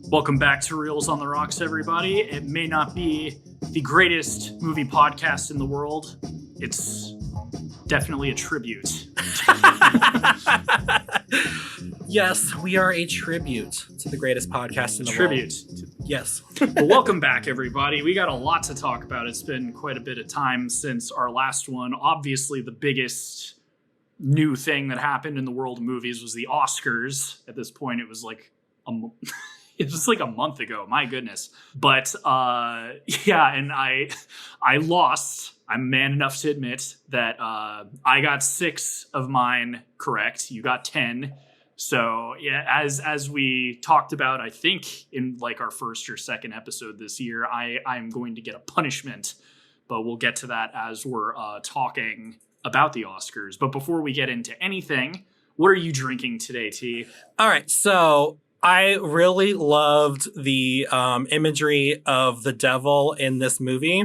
Welcome back to Reels on the Rocks, everybody. It may not be the greatest movie podcast in the world. It's definitely a tribute. Yes, we are a tribute to the greatest podcast in the world. Yes. Well, welcome back, everybody. We got a lot to talk about. It's been quite a bit of time since our last one. Obviously, the biggest new thing that happened in the world of movies was the Oscars. At this point, it was like it was like a month ago. My goodness. But yeah, and I lost. I'm man enough to admit that I got 6 of mine correct. You got 10. So yeah, as we talked about, I think in like our first or second episode this year, I'm going to get a punishment, but we'll get to that as we're talking about the Oscars. But before we get into anything, what are you drinking today, T? All right, so I really loved the imagery of the devil in this movie.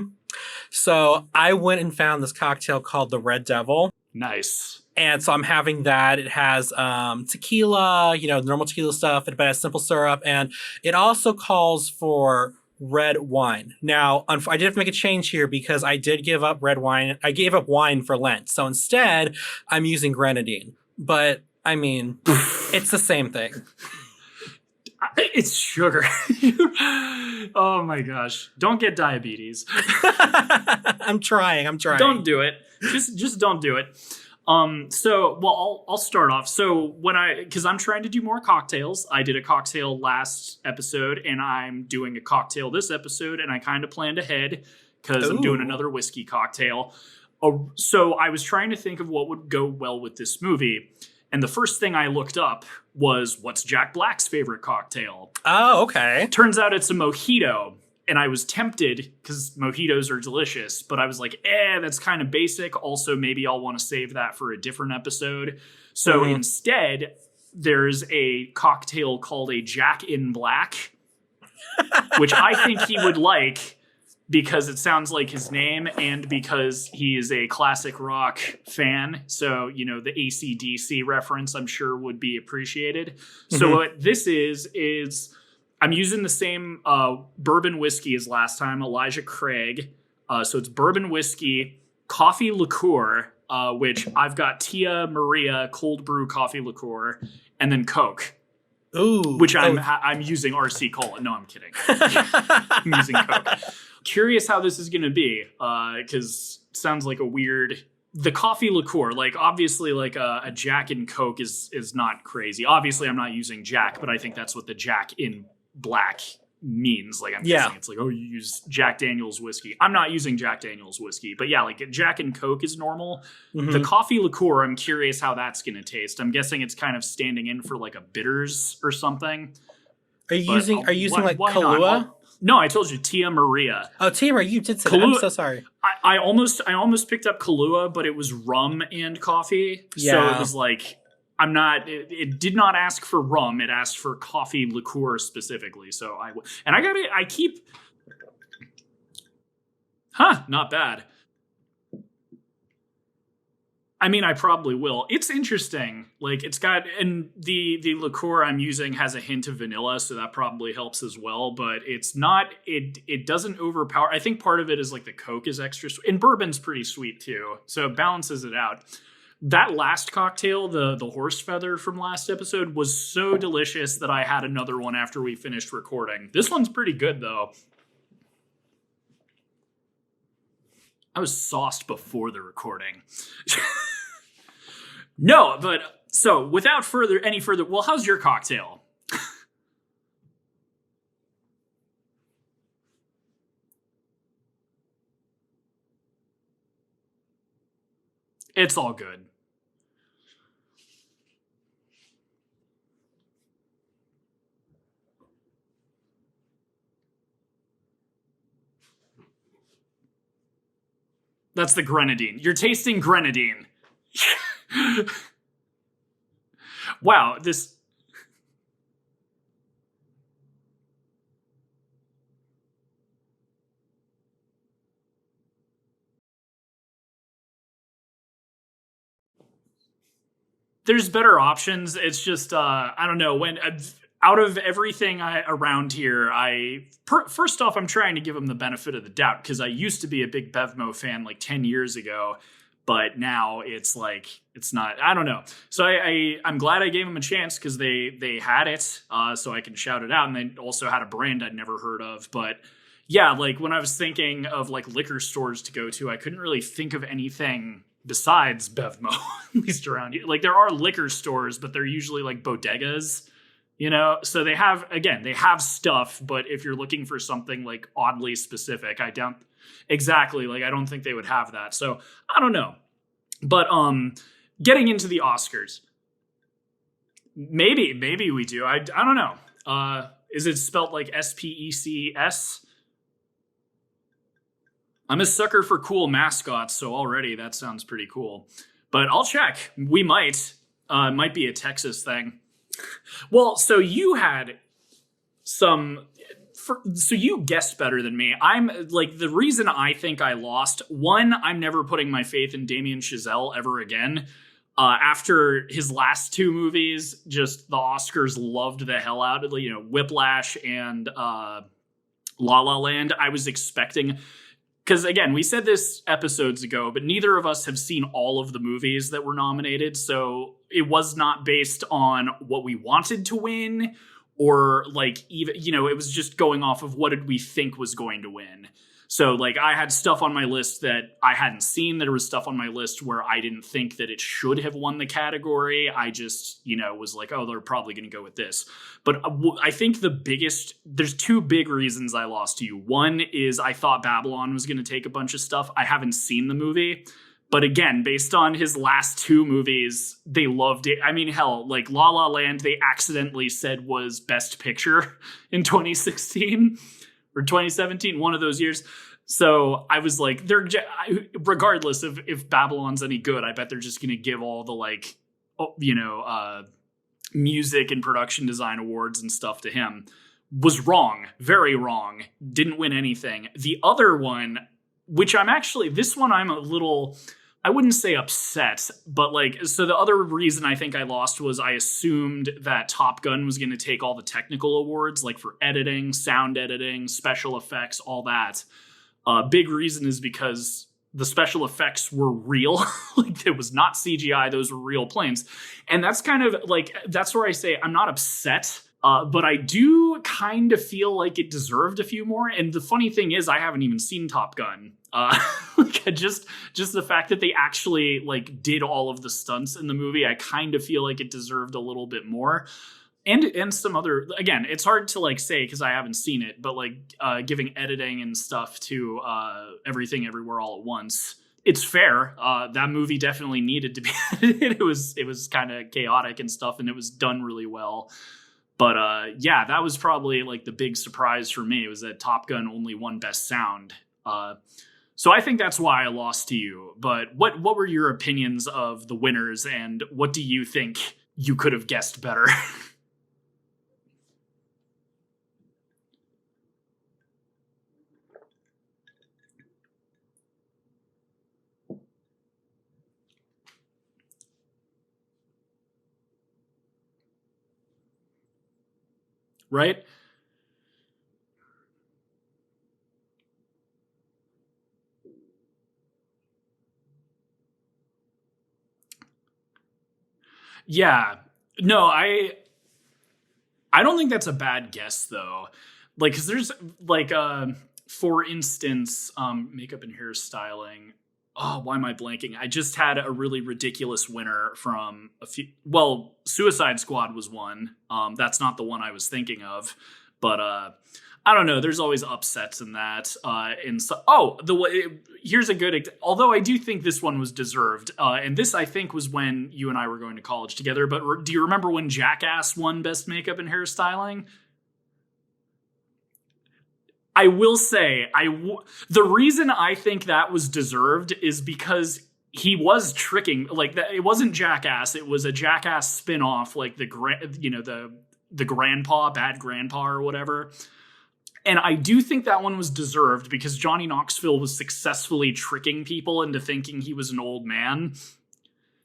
So I went and found this cocktail called the Red Devil. Nice. And so I'm having that. It has tequila, normal tequila stuff, but it has simple syrup. And it also calls for red wine. Now, I did have to make a change here because I did give up red wine. I gave up wine for Lent. So instead, I'm using grenadine. But, I mean, it's the same thing. It's sugar. Oh my gosh. Don't get diabetes. I'm trying. Don't do it. Just don't do it. I'll start off. So because I'm trying to do more cocktails, I did a cocktail last episode and I'm doing a cocktail this episode, and I kind of planned ahead because I'm doing another whiskey cocktail. So I was trying to think of what would go well with this movie. And the first thing I looked up was, what's Jack Black's favorite cocktail? Oh, okay. Turns out it's a mojito. And I was tempted because mojitos are delicious, but I was like, that's kind of basic. Also, maybe I'll want to save that for a different episode. So instead, there's a cocktail called a Jack in Black, which I think he would like because it sounds like his name and because he is a classic rock fan. So, the AC/DC reference, I'm sure, would be appreciated. So what this is I'm using the same bourbon whiskey as last time, Elijah Craig. So it's bourbon whiskey, coffee liqueur, which I've got Tia Maria cold brew coffee liqueur, and then Coke. Ooh, which I'm using RC Cola. No, I'm kidding. I'm using Coke. Curious how this is going to be, because it sounds like the coffee liqueur, like obviously like a Jack and Coke is not crazy. Obviously I'm not using Jack, but I think that's what the Jack in Black means. Like I'm guessing it's like, you use Jack Daniel's whiskey. I'm not using Jack Daniel's whiskey, but yeah, like Jack and Coke is normal. The coffee liqueur, I'm curious how that's going to taste. I'm guessing it's kind of standing in for like a bitters or something. Are you using like Kahlua? No, I told you Tia Maria. Oh, Tia Maria, you did say that. I'm so sorry. I almost picked up Kahlua, but it was rum and coffee. Yeah. So it was like, it did not ask for rum. It asked for coffee liqueur specifically. So not bad. I mean, I probably will. It's interesting. Like and the liqueur I'm using has a hint of vanilla, so that probably helps as well. But it's not. It doesn't overpower. I think part of it is like the Coke is extra sweet, and bourbon's pretty sweet too, so it balances it out. That last cocktail, the horse feather from last episode, was so delicious that I had another one after we finished recording. This one's pretty good though. I was sauced before the recording. No, but so without any further, well, how's your cocktail? It's all good. That's the grenadine. You're tasting grenadine. Wow, this... There's better options. It's just, I don't know, when out of everything around here, first off, I'm trying to give him the benefit of the doubt because I used to be a big Bevmo fan like 10 years ago, but now it's like, it's not, I don't know. So I'm glad I gave him a chance because they had it, so I can shout it out. And they also had a brand I'd never heard of. But yeah, like when I was thinking of like liquor stores to go to, I couldn't really think of anything besides Bevmo, at least around here. Like there are liquor stores, but they're usually like bodegas, so they have stuff, but if you're looking for something like oddly specific, I don't think they would have that. So I don't know. But getting into the Oscars, maybe we do. I don't know. Is it spelt like SPECS? I'm a sucker for cool mascots, so already that sounds pretty cool. But I'll check. We might. It might be a Texas thing. Well, so you had so you guessed better than me. I'm like, the reason I think I lost, one, I'm never putting my faith in Damien Chazelle ever again. After his last two movies, just the Oscars loved the hell out of Whiplash and La La Land. I was expecting, because again, we said this episodes ago, but neither of us have seen all of the movies that were nominated. So it was not based on what we wanted to win or like even, it was just going off of what did we think was going to win. So like I had stuff on my list that I hadn't seen. There was stuff on my list where I didn't think that it should have won the category. I just, was like, oh, they're probably going to go with this. But I think there's two big reasons I lost to you. One is I thought Babylon was going to take a bunch of stuff. I haven't seen the movie. But again, based on his last two movies, they loved it. I mean, hell, like La La Land, they accidentally said was Best Picture in 2016 or 2017, one of those years. So I was like, regardless of if Babylon's any good, I bet they're just going to give all the music and production design awards and stuff to him. Was wrong, very wrong. Didn't win anything. The other one, which I'm a little, I wouldn't say upset, but so the other reason I think I lost was I assumed that Top Gun was going to take all the technical awards, like for editing, sound editing, special effects, all that. Big reason is because the special effects were real. Like it was not CGI. Those were real planes. And that's kind of that's where I say I'm not upset. But I do kind of feel like it deserved a few more. And the funny thing is, I haven't even seen Top Gun. Just the fact that they actually did all of the stunts in the movie, I kind of feel like it deserved a little bit more. And some other, again, it's hard to say because I haven't seen it, but giving editing and stuff to Everything Everywhere All at Once. It's fair. That movie definitely needed to be edited. It was kind of chaotic and stuff, and it was done really well. But yeah, that was probably the big surprise for me, was that Top Gun only won Best Sound. So I think that's why I lost to you. But what were your opinions of the winners, and what do you think you could have guessed better? Right? Yeah. No, I don't think that's a bad guess though. Cuz there's for instance, makeup and hairstyling. Oh, why am I blanking? I just had a really ridiculous winner from Suicide Squad was one. That's not the one I was thinking of, but I don't know. There's always upsets in that. Here's a good. Although I do think this one was deserved, and this I think was when you and I were going to college together. But do you remember when Jackass won Best Makeup and Hairstyling? I will say, the reason I think that was deserved is because he was tricking. It wasn't Jackass. It was a Jackass spinoff, the grandpa, bad grandpa or whatever. And I do think that one was deserved because Johnny Knoxville was successfully tricking people into thinking he was an old man.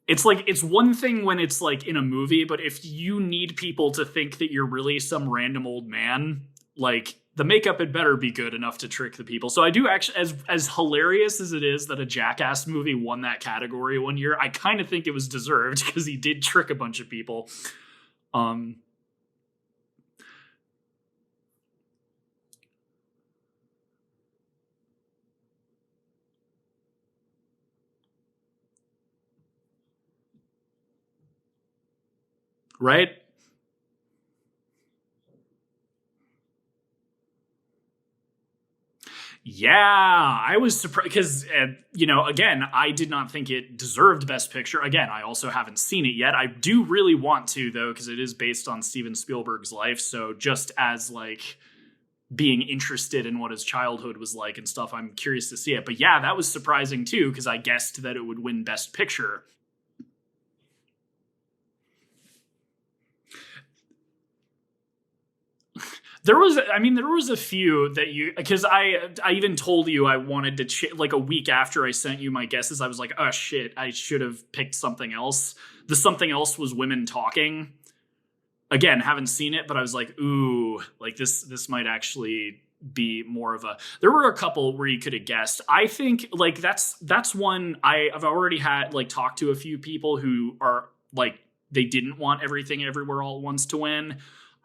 It's like, it's one thing when it's like in a movie, but if you need people to think that you're really some random old man, like the makeup had better be good enough to trick the people. So I do actually, as hilarious as it is that a Jackass movie won that category one year, I kind of think it was deserved because he did trick a bunch of people. Right? Yeah, I was surprised because, again, I did not think it deserved Best Picture. Again, I also haven't seen it yet. I do really want to, though, because it is based on Steven Spielberg's life. So just as like being interested in what his childhood was like and stuff, I'm curious to see it. But yeah, that was surprising too, because I guessed that it would win Best Picture. There was a few that because I even told you I wanted to, like a week after I sent you my guesses, I was like, oh shit, I should have picked something else. The something else was Women Talking. Again, haven't seen it, but I was like, ooh, like this might actually be more of a, there were a couple where you could have guessed. I think like that's one I've already had like talked to a few people who are like, they didn't want Everything Everywhere All at Once to win.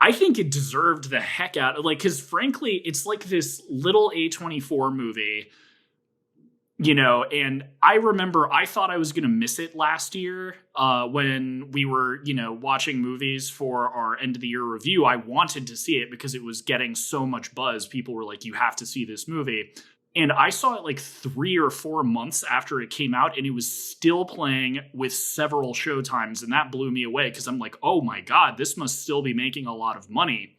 I think it deserved the heck out of, like, because frankly, it's like this little A24 movie, and I remember I thought I was going to miss it last year when we were, watching movies for our end of the year review. I wanted to see it because it was getting so much buzz. People were like, you have to see this movie. And I saw it like 3 or 4 months after it came out, and it was still playing with several showtimes. And that blew me away because I'm like, oh my God, this must still be making a lot of money.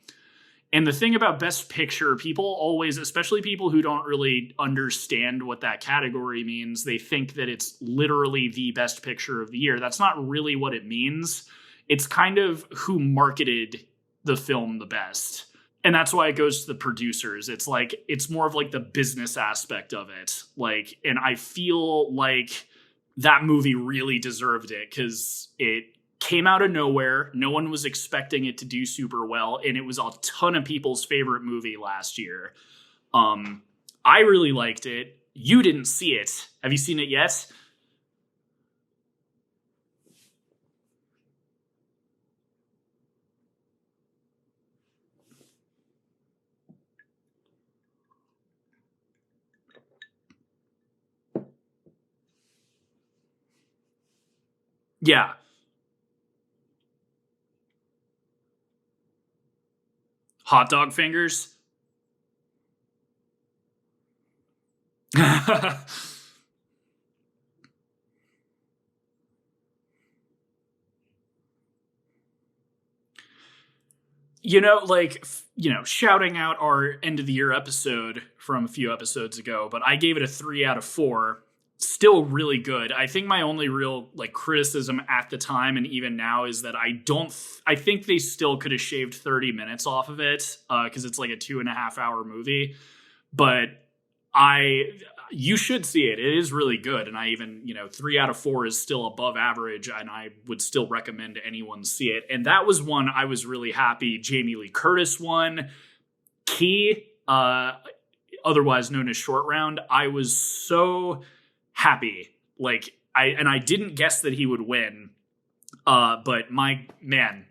And the thing about Best Picture, people always, especially people who don't really understand what that category means, they think that it's literally the best picture of the year. That's not really what it means. It's kind of who marketed the film the best. And that's why it goes to the producers. It's like, it's more of like the business aspect of it. Like, and I feel like that movie really deserved it because it came out of nowhere. No one was expecting it to do super well. And it was a ton of people's favorite movie last year. I really liked it. You didn't see it. Have you seen it yet? Yeah. Hot dog fingers. Shouting out our end of the year episode from a few episodes ago, but I gave it a 3 out of 4. Still really good. I think my only real like criticism at the time and even now is that I think they still could have shaved 30 minutes off of it because it's like a 2.5 hour movie. But you should see it. It is really good. And I even, 3 out of 4 is still above average. And I would still recommend anyone see it. And that was one I was really happy Jamie Lee Curtis won. Key, otherwise known as Short Round. I was so happy. Like, I didn't guess that he would win. But my man,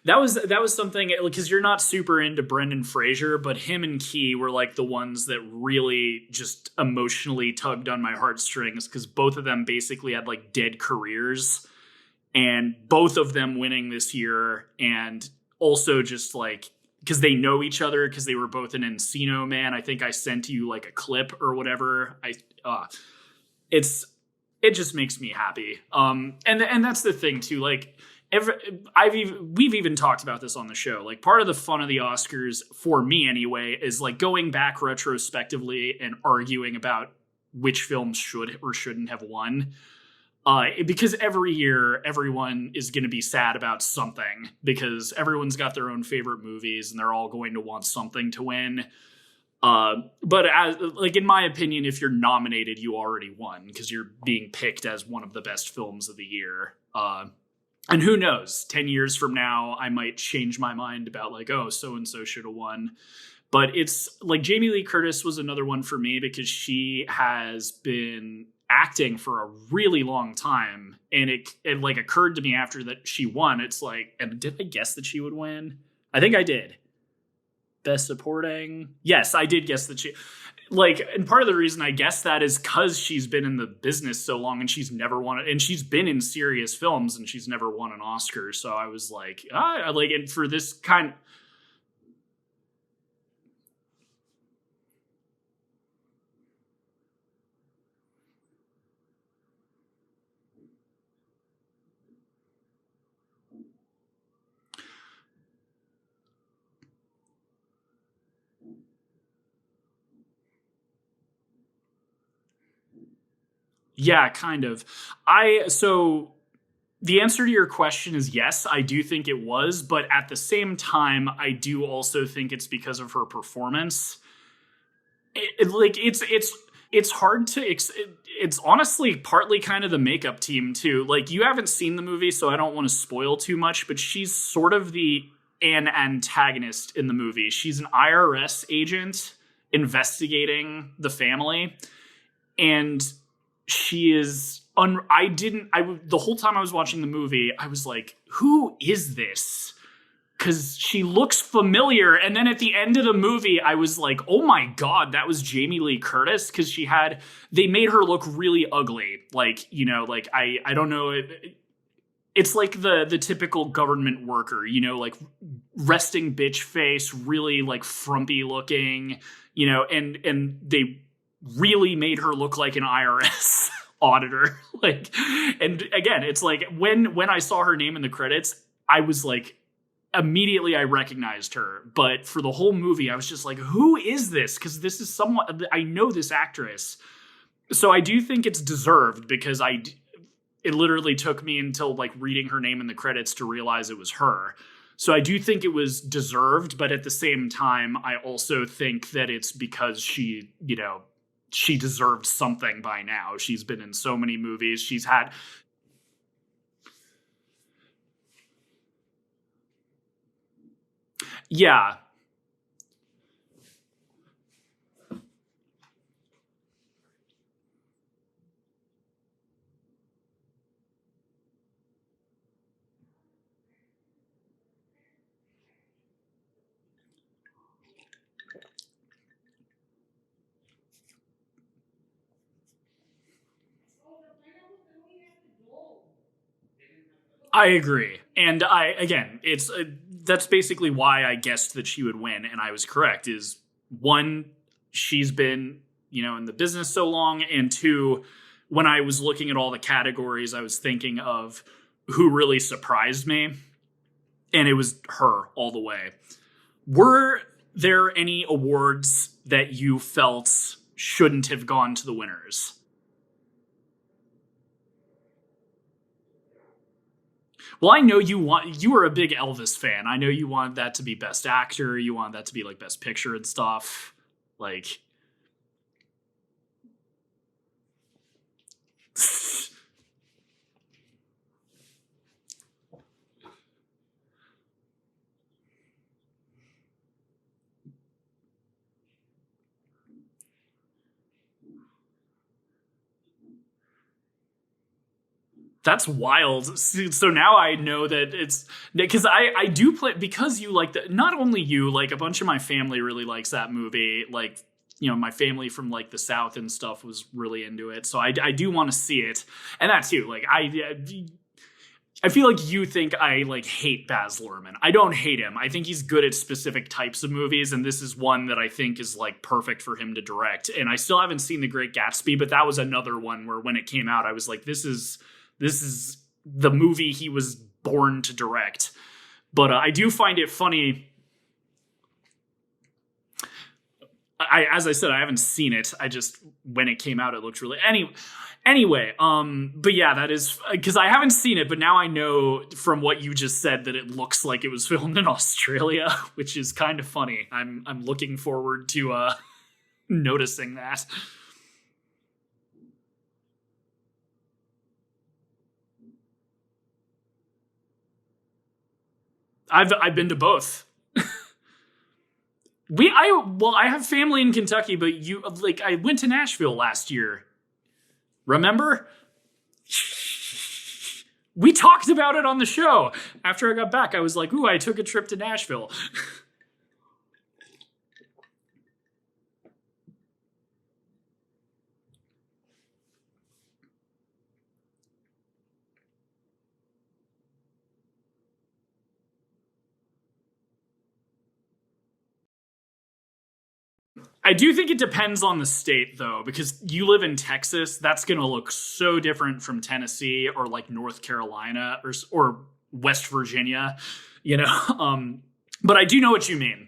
that was something, because you're not super into Brendan Fraser, but him and Key were like the ones that really just emotionally tugged on my heartstrings because both of them basically had like dead careers, and both of them winning this year, and also just like because they know each other because they were both in Encino Man. I think I sent you like a clip or whatever. It just makes me happy. And that's the thing too. Like we've even talked about this on the show. Like part of the fun of the Oscars for me anyway is like going back retrospectively and arguing about which films should or shouldn't have won. Because every year everyone is going to be sad about something because everyone's got their own favorite movies and they're all going to want something to win. But as like in my opinion, if you're nominated, you already won because you're being picked as one of the best films of the year. And who knows, 10 years from now, I might change my mind about like, oh, so-and-so should have won. But it's like Jamie Lee Curtis was another one for me because she has been acting for a really long time. And it like occurred to me after that she won. It's like, and did I guess that she would win? I think I did. Best supporting. Yes, I did guess that she like, and part of the reason I guess that is because she's been in the business so long and she's never won it. And she's been in serious films and she's never won an Oscar. So I was like, like, and for this kind. Yeah, kind of. So the answer to your question is yes, I do think it was, but at the same time, I do also think it's because of her performance. It's hard to it's honestly partly kind of the makeup team too. Like you haven't seen the movie, so I don't want to spoil too much, but she's sort of an antagonist in the movie. She's an IRS agent investigating the family, and she is the whole time I was watching the movie, I was like, who is this? Because she looks familiar. And then at the end of the movie, I was like, oh my God, that was Jamie Lee Curtis. Because they made her look really ugly. Like, you know, like, I don't know. It's like the typical government worker, you know, like resting bitch face, really like frumpy looking, you know, and they really made her look like an IRS auditor. Like, and again, it's like when I saw her name in the credits, I was like, immediately I recognized her. But for the whole movie, I was just like, who is this? Because this is someone, I know this actress. So I do think it's deserved because it literally took me until like reading her name in the credits to realize it was her. So I do think it was deserved, but at the same time, I also think that it's because she, you know, she deserved something by now. She's been in so many movies. She's had. Yeah. I agree. And that's basically why I guessed that she would win. And I was correct is one, she's been, you know, in the business so long. And two, when I was looking at all the categories, I was thinking of who really surprised me. And it was her all the way. Were there any awards that you felt shouldn't have gone to the winners? Well, I know you were a big Elvis fan. I know you wanted that to be best actor. You wanted that to be like best picture and stuff. Like, that's wild. So now I know that it's because I do play because you like that. Not only you, like a bunch of my family really likes that movie. Like, you know, my family from like the South and stuff was really into it. So I do want to see it. And that too, like I feel like you think I like hate Baz Luhrmann. I don't hate him. I think he's good at specific types of movies, and this is one that I think is like perfect for him to direct. And I still haven't seen The Great Gatsby, but that was another one where when it came out, I was like, this is the movie he was born to direct. But I do find it funny. As I said, I haven't seen it. I just when it came out, it looked really anyway. But yeah, that is because I haven't seen it, but now I know from what you just said that it looks like it was filmed in Australia, which is kind of funny. I'm looking forward to noticing that. I've been to both. I have family in Kentucky, but I went to Nashville last year. Remember? We talked about it on the show. After I got back, I was like, ooh, I took a trip to Nashville. I do think it depends on the state, though, because you live in Texas. That's going to look so different from Tennessee or like North Carolina or West Virginia, you know. But I do know what you mean.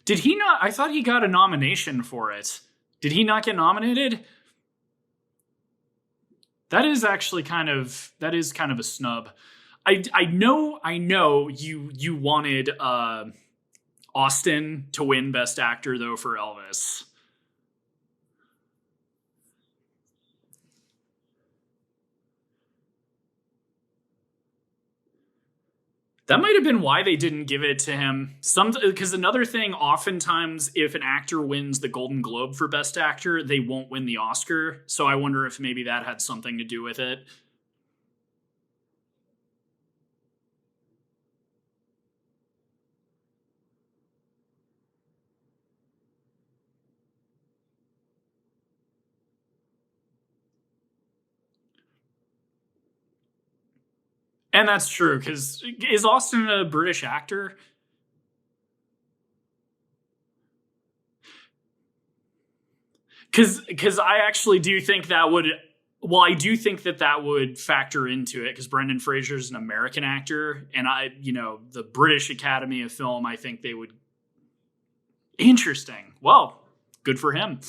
Did he not? I thought he got a nomination for it. Did he not get nominated? That is kind of a snub. I know you wanted Austin to win Best Actor though for Elvis. That might have been why they didn't give it to him. Because another thing, oftentimes, if an actor wins the Golden Globe for Best Actor, they won't win the Oscar. So I wonder if maybe that had something to do with it. And that's true, because is Austin a British actor? Because I actually do think that would. Well, I do think that would factor into it because Brendan Fraser is an American actor, and the British Academy of Film, I think they would. Interesting. Well, good for him.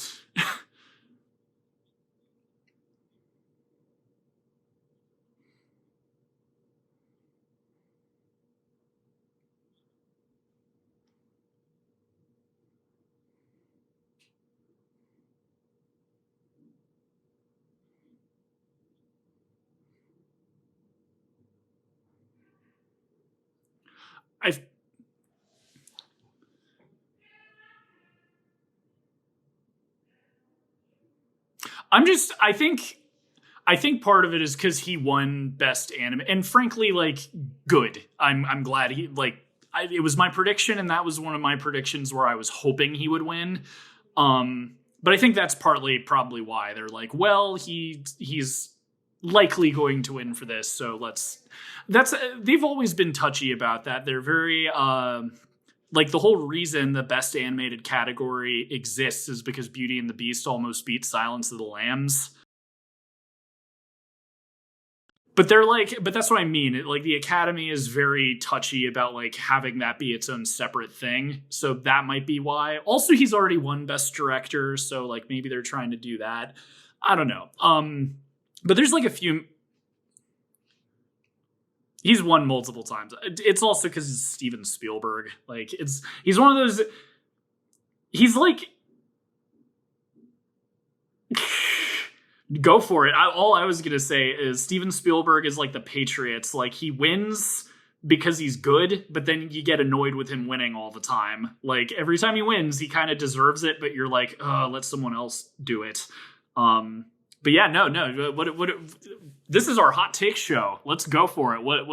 I I'm just I think part of it is because he won best anime, and frankly, like, good. I'm glad it was my prediction, and that was one of my predictions where I was hoping he would win. But I think that's partly probably why they're like, well, he's likely going to win for this, so let's. That's they've always been touchy about that. They're very like the whole reason the best animated category exists is because Beauty and the Beast almost beat Silence of the Lambs. But that's what I mean. Like the Academy is very touchy about like having that be its own separate thing. So that might be why. Also, he's already won Best Director, so like maybe they're trying to do that. I don't know. But there's like a few. He's won multiple times. It's also because it's Steven Spielberg. Like he's one of those. He's like go for it. All I was gonna say is Steven Spielberg is like the Patriots. Like he wins because he's good, but then you get annoyed with him winning all the time. Like every time he wins, he kind of deserves it, but you're like, oh, let someone else do it. But yeah, no. What? This is our hot take show. Let's go for it. What?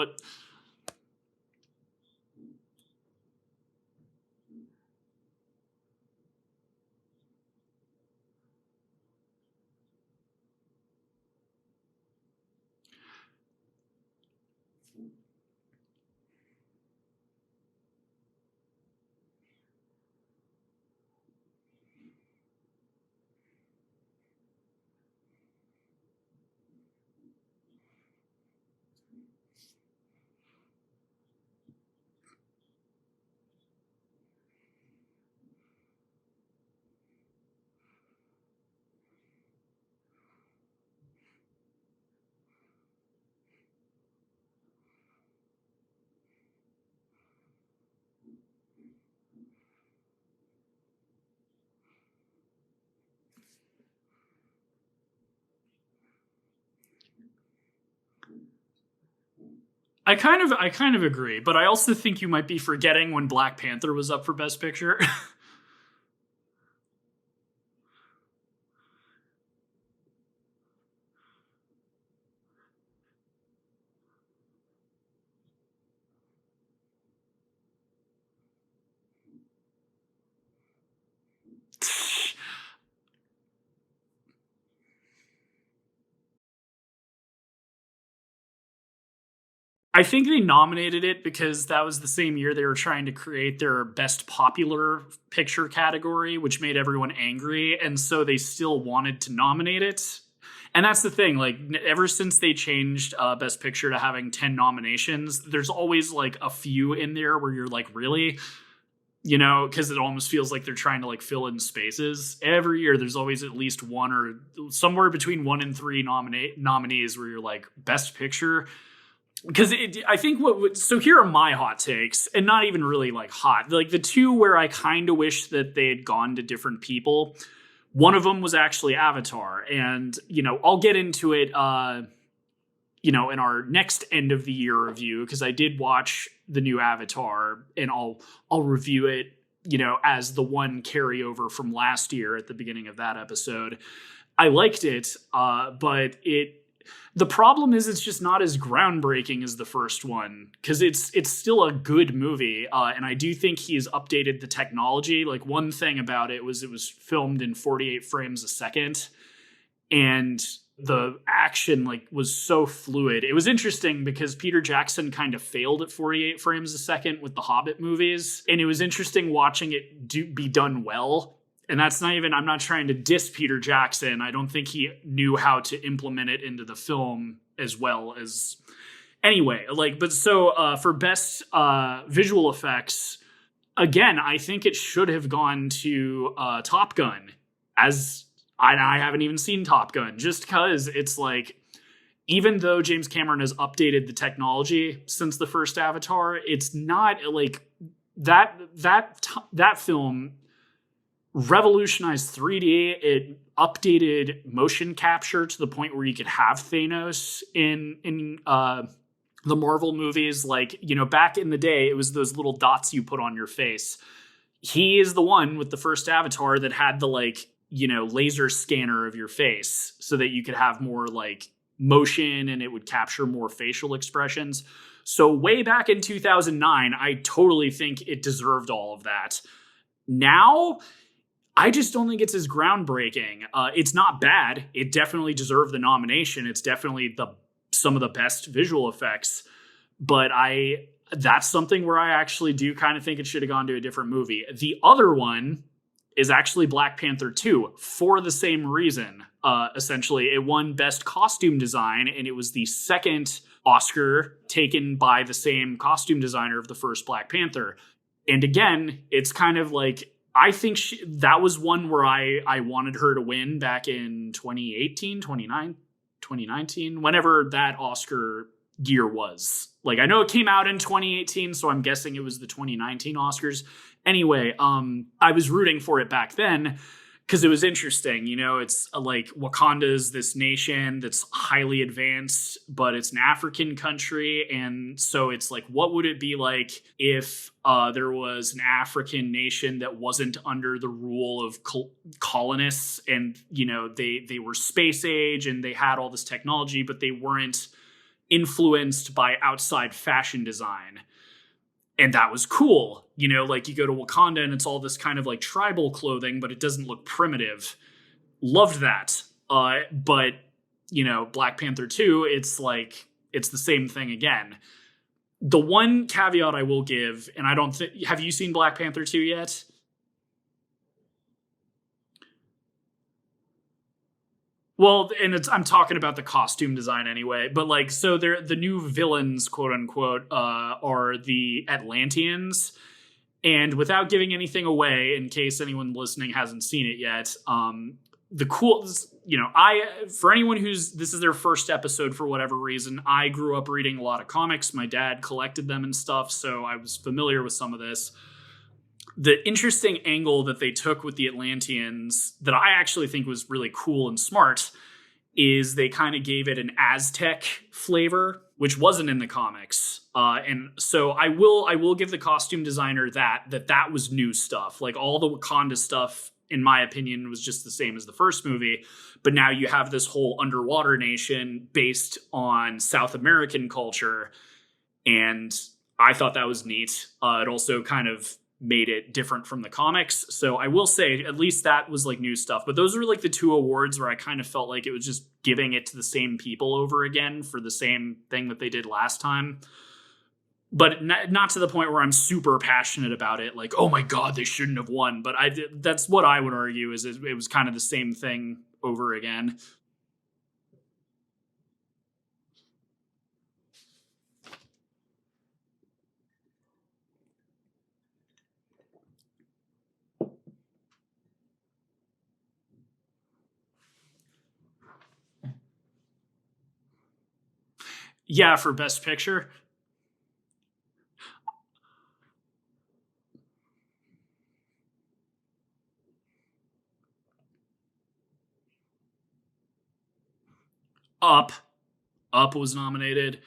I kind of agree, but I also think you might be forgetting when Black Panther was up for Best Picture. I think they nominated it because that was the same year they were trying to create their best popular picture category, which made everyone angry. And so they still wanted to nominate it. And that's the thing, like, ever since they changed Best Picture to having 10 nominations, there's always like a few in there where you're like, really? You know, because it almost feels like they're trying to like fill in spaces. Every year, there's always at least one or somewhere between one and three nominees where you're like, Best Picture. Because I think so here are my hot takes, and not even really like hot, like the two where I kind of wish that they had gone to different people. One of them was actually Avatar, and I'll get into it in our next end of the year review, because I did watch the new Avatar, and I'll review it as the one carryover from last year at the beginning of that episode. I liked it, but the problem is it's just not as groundbreaking as the first one, because it's still a good movie, and I do think he has updated the technology. Like, one thing about it was filmed in 48 frames a second, and the action was so fluid. It was interesting because Peter Jackson kind of failed at 48 frames a second with the Hobbit movies, and it was interesting watching it be done well. And that's not even, I'm not trying to diss Peter Jackson. I don't think he knew how to implement it into the film as well as, anyway, but so for best visual effects, again, I think it should have gone to Top Gun, as I haven't even seen Top Gun, just because it's like, even though James Cameron has updated the technology since the first Avatar, it's not like that film revolutionized 3D. It updated motion capture to the point where you could have Thanos in the Marvel movies. Back in the day, it was those little dots you put on your face. He is the one with the first Avatar that had the laser scanner of your face so that you could have more motion and it would capture more facial expressions. So way back in 2009, I totally think it deserved all of that. Now, I just don't think it's as groundbreaking. It's not bad. It definitely deserved the nomination. It's definitely some of the best visual effects. But that's something where I actually do kind of think it should have gone to a different movie. The other one is actually Black Panther 2 for the same reason. Essentially, it won Best Costume Design, and it was the second Oscar taken by the same costume designer of the first Black Panther. And again, it's kind of like, I think that was one where I wanted her to win back in 2019, whenever that Oscar year was. I know it came out in 2018, so I'm guessing it was the 2019 Oscars. Anyway, I was rooting for it back then because it was interesting. It's Wakanda is this nation that's highly advanced, but it's an African country. And so it's what would it be like if there was an African nation that wasn't under the rule of colonists, and, they were space age and they had all this technology, but they weren't influenced by outside fashion design. And that was cool. You go to Wakanda and it's all this kind of tribal clothing, but it doesn't look primitive. Loved that. But, Black Panther 2, it's the same thing again. The one caveat I will give, and I don't think, have you seen Black Panther 2 yet? Well, and I'm talking about the costume design anyway, but so the new villains, quote unquote, are the Atlanteans. And without giving anything away, in case anyone listening hasn't seen it yet, the cool, for anyone this is their first episode for whatever reason, I grew up reading a lot of comics. My dad collected them and stuff, so I was familiar with some of this. The interesting angle that they took with the Atlanteans that I actually think was really cool and smart is they kind of gave it an Aztec flavor, which wasn't in the comics. And so I will give the costume designer that was new stuff. Like all the Wakanda stuff, in my opinion, was just the same as the first movie. But now you have this whole underwater nation based on South American culture. And I thought that was neat. It also kind of made it different from the comics. So I will say at least that was like new stuff. But those were like the two awards where I kind of felt like it was just giving it to the same people over again for the same thing that they did last time. But not to the point where I'm super passionate about it. Like, oh my God, they shouldn't have won. But that's what I would argue is it was kind of the same thing over again. Yeah, for Best Picture. Up. Up was nominated.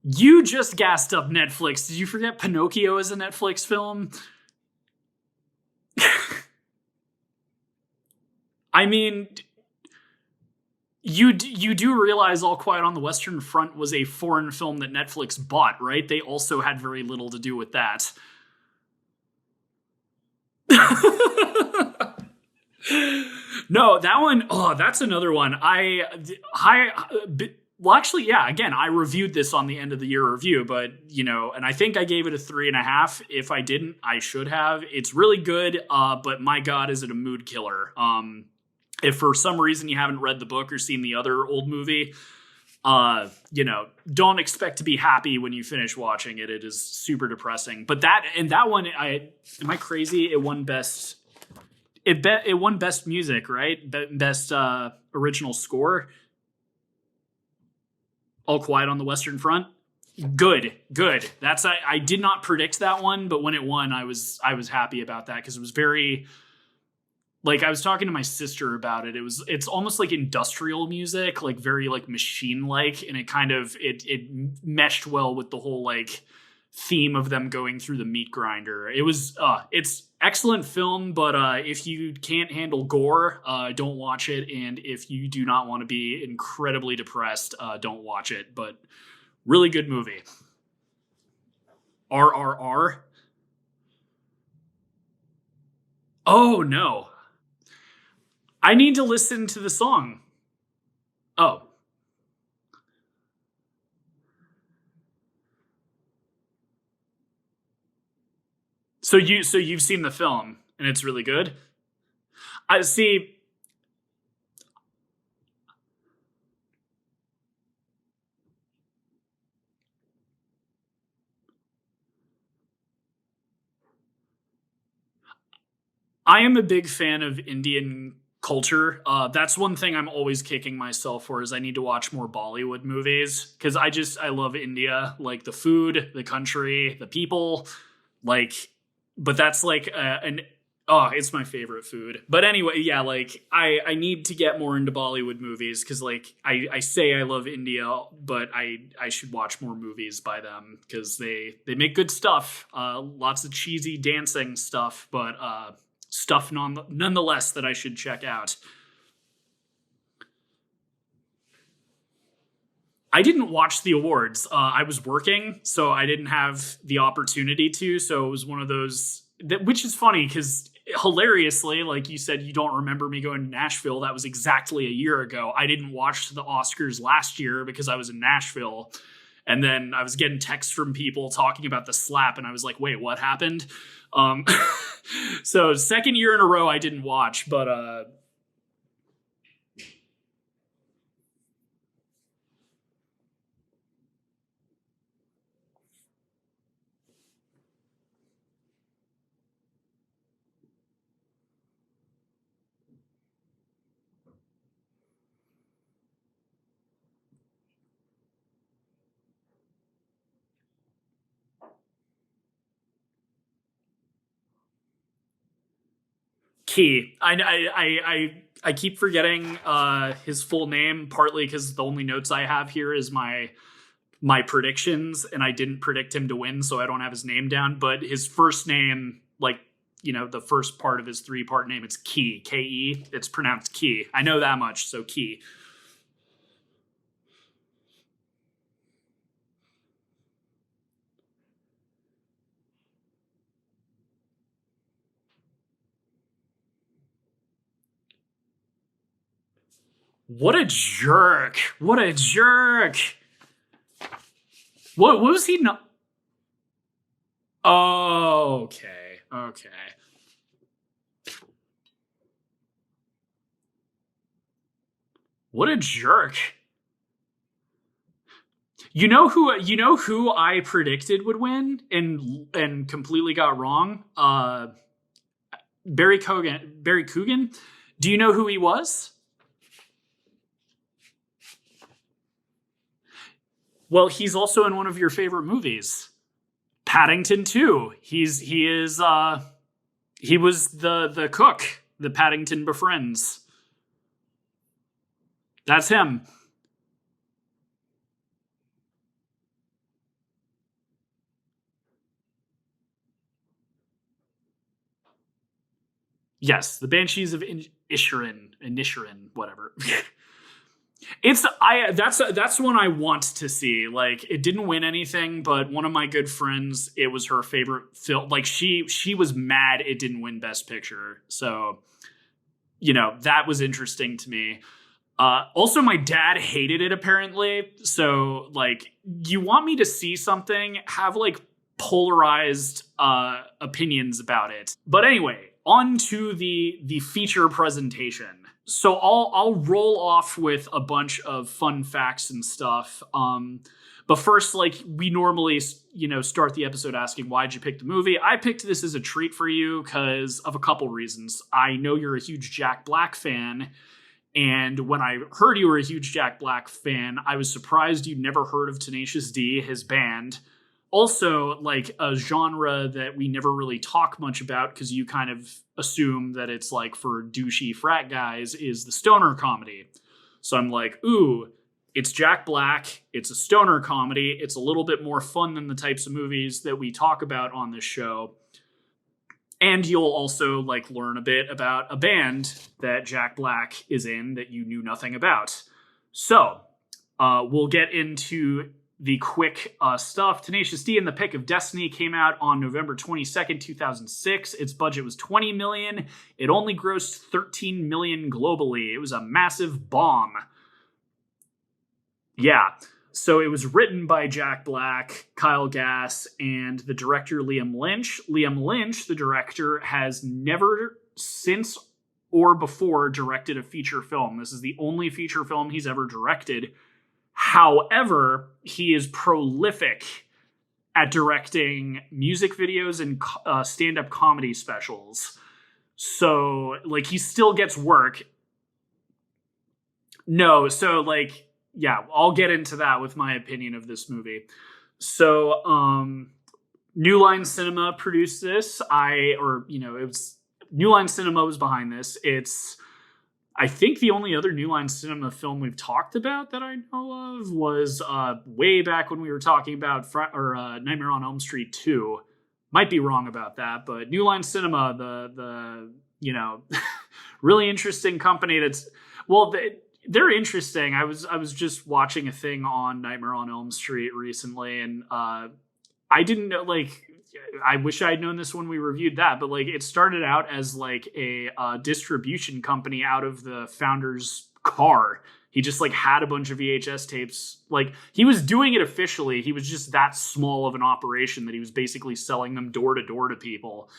You just gassed up Netflix. Did you forget Pinocchio is a Netflix film? I mean, you do realize All Quiet on the Western Front was a foreign film that Netflix bought, right? They also had very little to do with that. No, that one, oh, that's another one. Well, actually, yeah, again, I reviewed this on the end of the year review, but, and I think I gave it a 3.5. If I didn't, I should have. It's really good, but my God, is it a mood killer. If for some reason you haven't read the book or seen the other old movie, don't expect to be happy when you finish watching it. It is super depressing. But that one, am I crazy? It won best. It won best music, right? Best original score. All Quiet on the Western Front. Good. That's I did not predict that one, but when it won, I was happy about that because it was very. Like I was talking to my sister about it. It's almost like industrial music, like very like machine like, and it kind of it meshed well with the whole like theme of them going through the meat grinder. It's excellent film, but if you can't handle gore, don't watch it. And if you do not want to be incredibly depressed, don't watch it. But really good movie. RRR. Oh no. I need to listen to the song. Oh. So you've seen the film and it's really good? I see. I am a big fan of Indian culture. That's one thing I'm always kicking myself for is I need to watch more Bollywood movies because I love India, like the food, the country, the people, like. But that's like an it's my favorite food. But anyway, yeah, like I need to get more into Bollywood movies because like I say I love India, but I should watch more movies by them because they make good stuff. Lots of cheesy dancing stuff, but stuff nonetheless that I should check out. I didn't watch the awards. I was working, so I didn't have the opportunity to. So it was one of those which is funny because hilariously, like you said, you don't remember me going to Nashville. That was exactly a year ago. I didn't watch the Oscars last year because I was in Nashville. And then I was getting texts from people talking about the slap, and I was like, wait, what happened? Um, so second year in a row I didn't watch, but Key. I keep forgetting his full name, partly because the only notes I have here is my predictions, and I didn't predict him to win, so I don't have his name down. But his first name, like, you know, the first part of his 3-part name, it's Key, K-E. It's pronounced Key. I know that much, so Key. What a jerk. What a jerk. What was he not? Oh, okay. Okay. What a jerk. You know who I predicted would win and completely got wrong? Barry Coogan. Do you know who he was? Well, he's also in one of your favorite movies, Paddington 2. He was the cook that Paddington befriends. That's him. Yes, the Banshees of Inisherin, whatever. That's one I want to see. Like, it didn't win anything, but one of my good friends, it was her favorite film. Like, she was mad it didn't win Best Picture. So, you know, that was interesting to me. Also, my dad hated it, apparently. So, like, you want me to see something, have, like, polarized opinions about it. But anyway, on to the feature presentation. So I'll roll off with a bunch of fun facts and stuff. But first, like, we normally, you know, start the episode asking, why'd you pick the movie? I picked this as a treat for you because of a couple reasons. I know you're a huge Jack Black fan. And when I heard you were a huge Jack Black fan, I was surprised you'd never heard of Tenacious D, his band. Also, like, a genre that we never really talk much about because you kind of assume that it's like for douchey frat guys is the stoner comedy. So I'm like, ooh, it's Jack Black. It's a stoner comedy. It's a little bit more fun than the types of movies that we talk about on this show. And you'll also, like, learn a bit about a band that Jack Black is in that you knew nothing about. So we'll get into the quick stuff. Tenacious D and the Pick of Destiny came out on November 22nd, 2006. Its budget was $20 million. It only grossed $13 million globally. It was a massive bomb. Yeah. So it was written by Jack Black, Kyle Gass, and the director Liam Lynch. Liam Lynch, the director, has never since or before directed a feature film. This is the only feature film he's ever directed. However, he is prolific at directing music videos and stand-up comedy specials. So, like, he still gets work. No, so, like, yeah, I'll get into that with my opinion of this movie. So, New Line Cinema produced this. New Line Cinema was behind this. It's, I think, the only other New Line Cinema film we've talked about that I know of was way back when we were talking about Nightmare on Elm Street 2. Might be wrong about that, but New Line Cinema, the you know, really interesting company that's, well, they're interesting. I was just watching a thing on Nightmare on Elm Street recently, and I didn't know, like, I wish I'd known this when we reviewed that, but, like, it started out as, like, a distribution company out of the founder's car. He just, like, had a bunch of VHS tapes. Like, he was doing it officially. He was just that small of an operation that he was basically selling them door to door to people.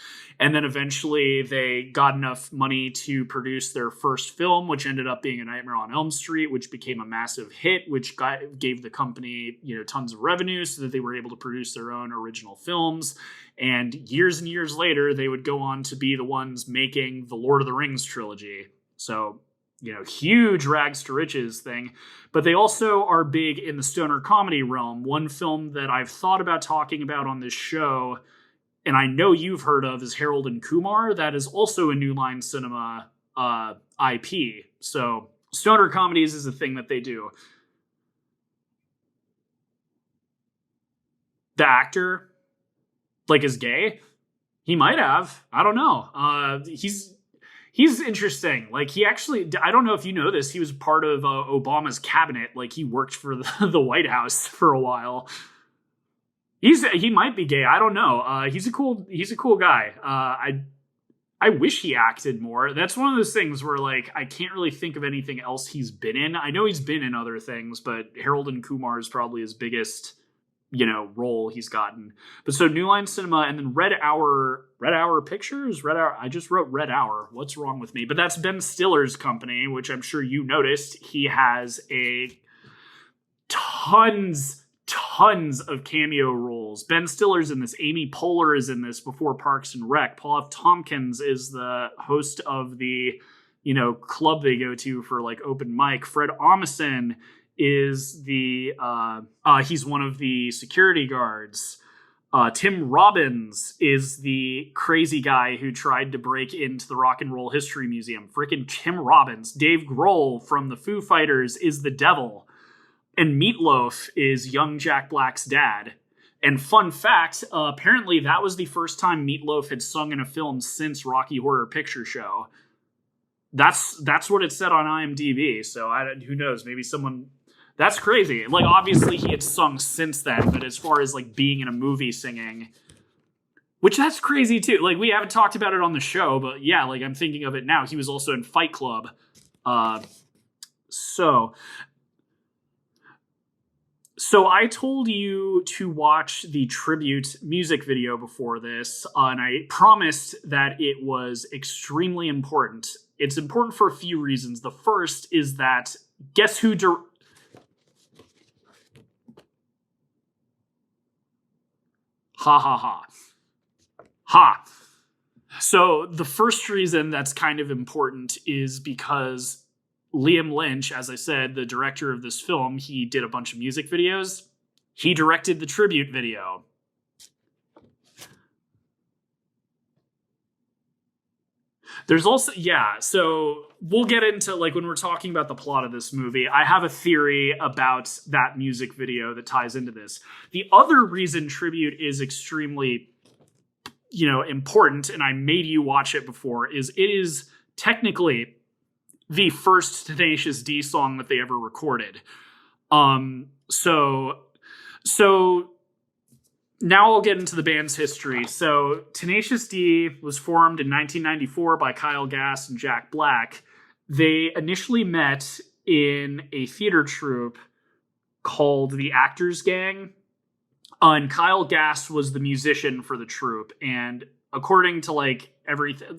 And then eventually they got enough money to produce their first film, which ended up being A Nightmare on Elm Street, which became a massive hit, which gave the company, you know, tons of revenue so that they were able to produce their own original films. And years later, they would go on to be the ones making the Lord of the Rings trilogy. So, you know, huge rags to riches thing. But they also are big in the stoner comedy realm. One film that I've thought about talking about on this show and I know you've heard of, is Harold and Kumar. That is also a New Line Cinema IP. So stoner comedies is a thing that they do. The actor, like, is gay? He might have. I don't know. He's interesting. Like, he actually, I don't know if you know this, he was part of Obama's cabinet. Like, he worked for the White House for a while. He might be gay. I don't know. He's a cool guy. I wish he acted more. That's one of those things where, like, I can't really think of anything else he's been in. I know he's been in other things, but Harold and Kumar is probably his biggest, role he's gotten. But so New Line Cinema, and then Red Hour Pictures? I just wrote Red Hour. What's wrong with me? But that's Ben Stiller's company, which I'm sure you noticed. He has tons of cameo roles. Ben Stiller's in this. Amy Poehler is in this before Parks and Rec. Paul F. Tompkins is the host of the, club they go to for, like, open mic. Fred Armisen is he's one of the security guards. Tim Robbins is the crazy guy who tried to break into the Rock and Roll History Museum. Frickin' Tim Robbins. Dave Grohl from the Foo Fighters is the devil. And Meatloaf is young Jack Black's dad. And fun fact, apparently that was the first time Meatloaf had sung in a film since Rocky Horror Picture Show. That's what it said on IMDb. So who knows? Maybe someone... That's crazy. Like, obviously he had sung since then, but as far as, like, being in a movie singing, which that's crazy too. Like, we haven't talked about it on the show, but yeah, like, I'm thinking of it now. He was also in Fight Club. So I told you to watch the tribute music video before this, and I promised that it was extremely important. It's important for a few reasons. The first is that guess who... Ha ha ha. Ha. So the first reason that's kind of important is because Liam Lynch, as I said, the director of this film, he did a bunch of music videos. He directed the tribute video. There's also, so we'll get into, like, when we're talking about the plot of this movie, I have a theory about that music video that ties into this. The other reason tribute is extremely, important, and I made you watch it before, is it is technically the first Tenacious D song that they ever recorded. So now I'll get into the band's history. So Tenacious D was formed in 1994 by Kyle Gass and Jack Black. They initially met in a theater troupe called the Actors Gang. And Kyle Gass was the musician for the troupe. And according to, like, everything,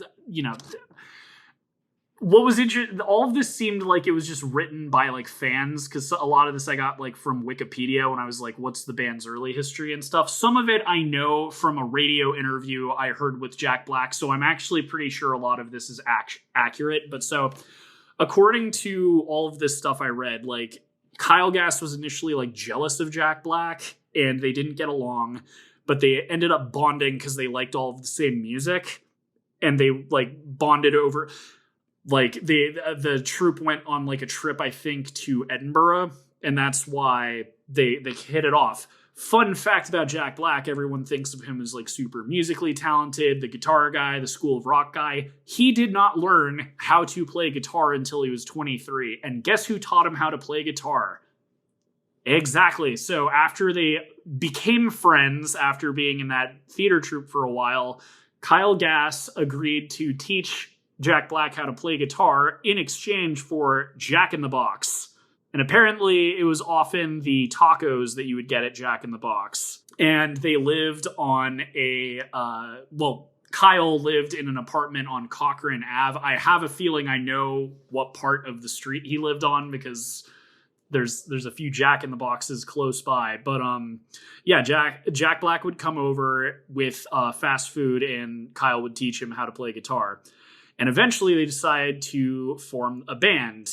what was interesting, all of this seemed like it was just written by, like, fans, because a lot of this I got, like, from Wikipedia when I was like, what's the band's early history and stuff. Some of it I know from a radio interview I heard with Jack Black, so I'm actually pretty sure a lot of this is accurate. But so, according to all of this stuff I read, like, Kyle Gass was initially, like, jealous of Jack Black, and they didn't get along, but they ended up bonding because they liked all of the same music, and they, like, bonded over... Like, the troupe went on, like, a trip, I think, to Edinburgh, and that's why they hit it off. Fun fact about Jack Black, everyone thinks of him as, like, super musically talented, the guitar guy, the School of Rock guy. He did not learn how to play guitar until he was 23, and guess who taught him how to play guitar? Exactly. So after they became friends, after being in that theater troupe for a while, Kyle Gass agreed to teach Jack Black how to play guitar in exchange for Jack in the Box. And apparently it was often the tacos that you would get at Jack in the Box. And they lived on Kyle lived in an apartment on Cochrane Ave. I have a feeling I know what part of the street he lived on because there's a few Jack in the Boxes close by. But Jack Black would come over with fast food and Kyle would teach him how to play guitar. And eventually they decided to form a band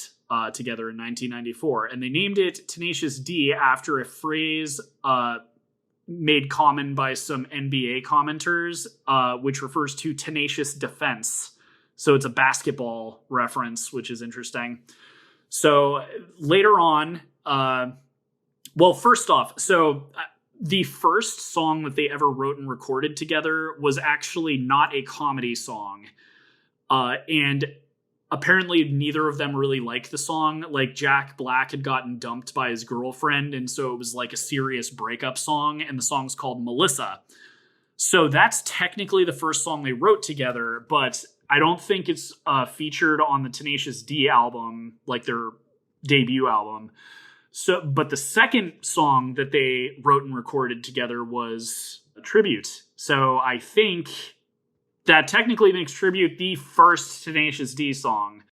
together in 1994. And they named it Tenacious D after a phrase made common by some NBA commenters, which refers to Tenacious Defense. So it's a basketball reference, which is interesting. So later on, first off, the first song that they ever wrote and recorded together was actually not a comedy song. And apparently neither of them really liked the song. Like, Jack Black had gotten dumped by his girlfriend, and so it was like a serious breakup song, and the song's called Melissa. So that's technically the first song they wrote together, but I don't think it's featured on the Tenacious D album, like their debut album. So, but the second song that they wrote and recorded together was a Tribute. So I think that technically makes Tribute the first Tenacious D song.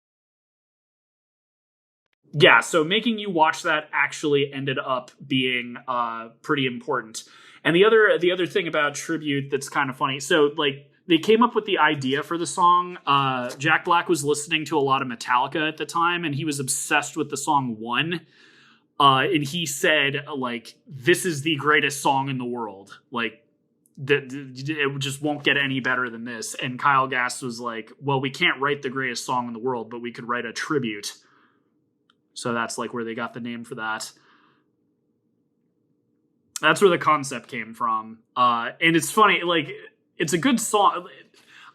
Yeah, so making you watch that actually ended up being pretty important. And the other thing about Tribute that's kind of funny, so like they came up with the idea for the song. Jack Black was listening to a lot of Metallica at the time, and he was obsessed with the song One. And he said, like, this is the greatest song in the world. Like, it just won't get any better than this. And Kyle Gass was like, well, we can't write the greatest song in the world, but we could write a tribute. So that's like where they got the name for that. That's where the concept came from. And it's funny, like, it's a good song.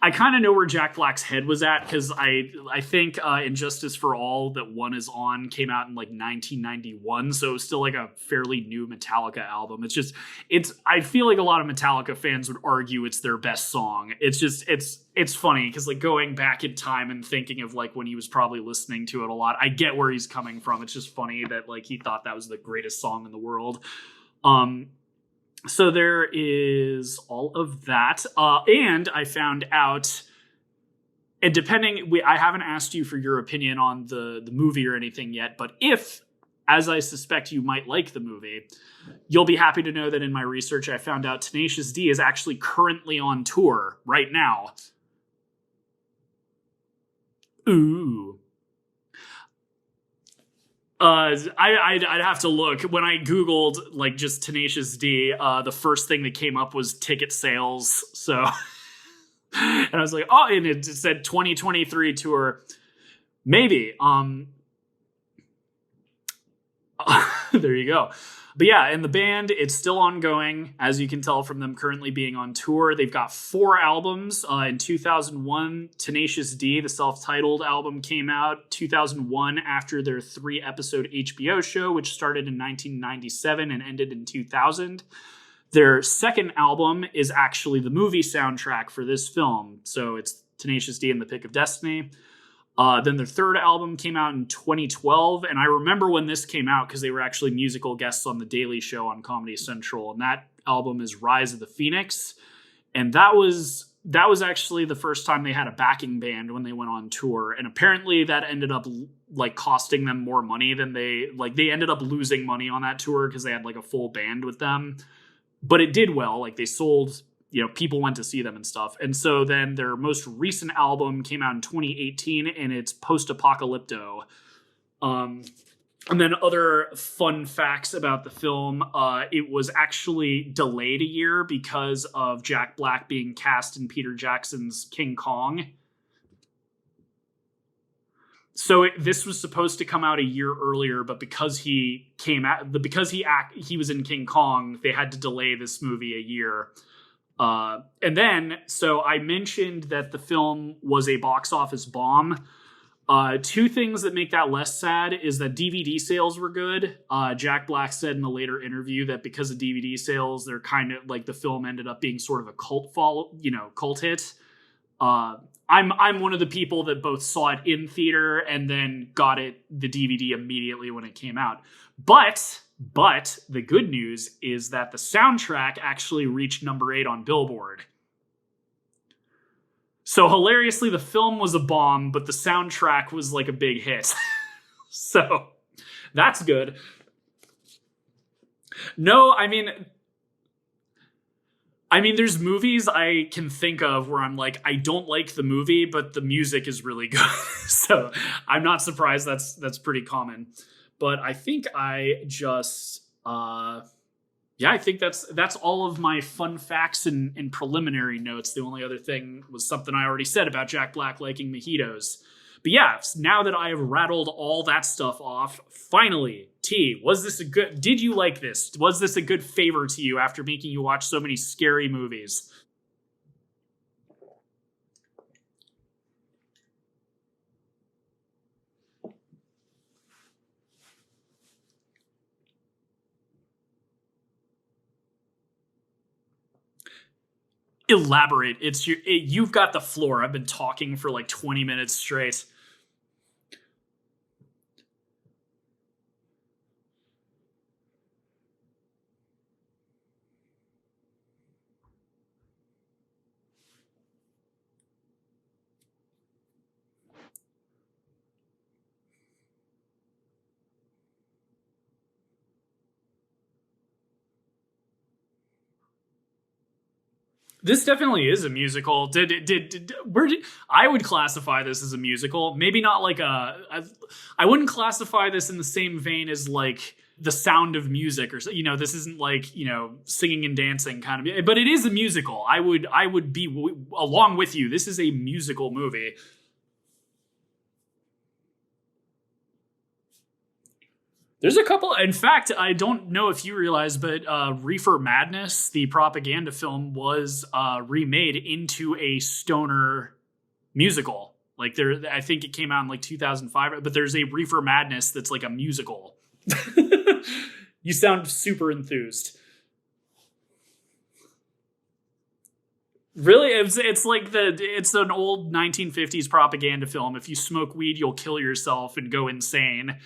I kind of know where Jack Black's head was at, because I think Injustice for All, that One is on, came out in like 1991, so it was still like a fairly new Metallica album. I feel like a lot of Metallica fans would argue it's their best song. It's funny, because like going back in time and thinking of like when he was probably listening to it a lot, I get where he's coming from. It's just funny that like he thought that was the greatest song in the world. So there is all of that. And I found out, and I haven't asked you for your opinion on the movie or anything yet, but if, as I suspect you might like the movie, you'll be happy to know that in my research, I found out Tenacious D is actually currently on tour right now. Ooh. I'd have to look. When I Googled like just Tenacious D, the first thing that came up was ticket sales. So, and I was like, oh, and it said 2023 tour. Maybe. There you go. But yeah, and the band, it's still ongoing, as you can tell from them currently being on tour. They've got 4 albums. In 2001, Tenacious D, the self-titled album, came out. 2001, after their 3-episode HBO show, which started in 1997 and ended in 2000. Their second album is actually the movie soundtrack for this film. So it's Tenacious D and the Pick of Destiny. Then their third album came out in 2012, and I remember when this came out because they were actually musical guests on The Daily Show on Comedy Central, and that album is Rise of the Phoenix, and that was actually the first time they had a backing band when they went on tour, and apparently that ended up like costing them more money than they ended up losing money on that tour because they had like a full band with them, but it did well. Like they sold. People went to see them and stuff. And so then their most recent album came out in 2018, and it's Post-Apocalypto. And then other fun facts about the film, it was actually delayed a year because of Jack Black being cast in Peter Jackson's King Kong. So this was supposed to come out a year earlier, but because he was in King Kong, they had to delay this movie a year. And then, so I mentioned that the film was a box office bomb. 2 things that make that less sad is that DVD sales were good. Jack Black said in a later interview that because of DVD sales, they're kind of like the film ended up being sort of a cult hit. I'm one of the people that both saw it in theater and then got the DVD immediately when it came out. But the good news is that the soundtrack actually reached number 8 on Billboard. So hilariously, the film was a bomb, but the soundtrack was like a big hit. So that's good. No, I mean, there's movies I can think of where I'm like, I don't like the movie, but the music is really good. So I'm not surprised that's pretty common. But I think I just Yeah, I think that's all of my fun facts and preliminary notes. The only other thing was something I already said about Jack Black liking mojitos. But yeah, now that I have rattled all that stuff off, finally, T, was this a good? Did you like this? Was this a good favor to you after making you watch so many scary movies? Elaborate. You've got the floor. I've been talking for like 20 minutes straight. This definitely is a musical. I would classify this as a musical. Maybe not like I wouldn't classify this in the same vein as like The Sound of Music or so. This isn't like singing and dancing kind of, but it is a musical. I would be along with you. This is a musical movie. There's a couple. In fact, I don't know if you realize, but Reefer Madness, the propaganda film, was remade into a stoner musical. Like I think it came out in like 2005. But there's a Reefer Madness that's like a musical. You sound super enthused. Really, it's like it's an old 1950s propaganda film. If you smoke weed, you'll kill yourself and go insane.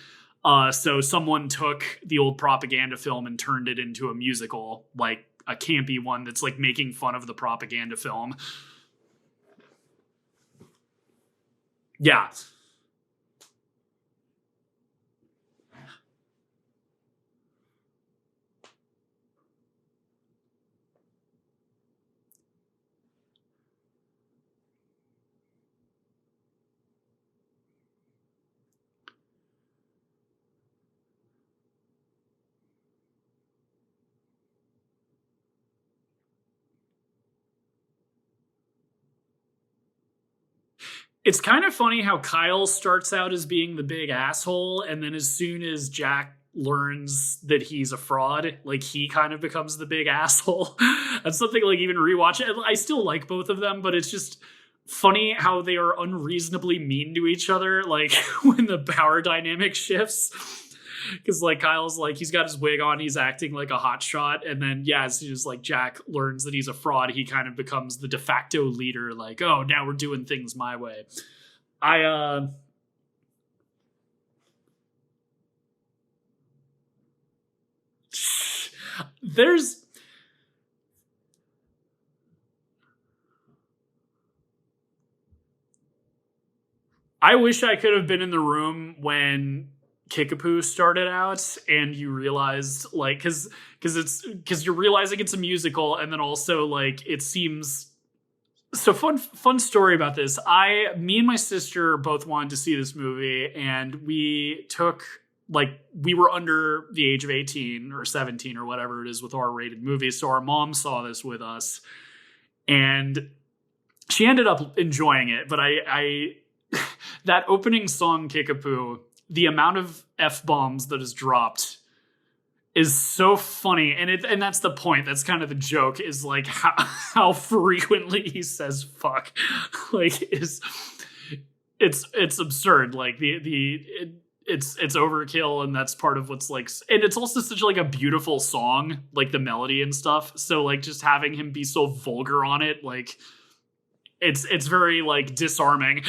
So someone took the old propaganda film and turned it into a musical, like a campy one that's like making fun of the propaganda film. Yeah. It's kind of funny how Kyle starts out as being the big asshole, and then as soon as Jack learns that he's a fraud, like he kind of becomes the big asshole. That's something like even rewatch it. I still like both of them, but it's just funny how they are unreasonably mean to each other, like when the power dynamic shifts. Because like Kyle's like he's got his wig on, he's acting like a hotshot, and then yeah, as soon as like Jack learns that he's a fraud, he kind of becomes the de facto leader. Like, oh, now we're doing things my way. I there's I wish I could have been in the room when Kickapoo started out and you realized like because you're realizing it's a musical and then also like it seems so fun story about this. Me and my sister both wanted to see this movie and we took like we were under the age of 18 or 17 or whatever it is with R-rated movies, so our mom saw this with us and she ended up enjoying it, but I that opening song Kickapoo, the amount of F-bombs that is dropped is so funny. And that's the point. That's kind of the joke is like how frequently he says fuck. Like it's absurd. Like it's overkill and that's part of what's like, and it's also such like a beautiful song, like the melody and stuff. So like just having him be so vulgar on it, like it's very like disarming.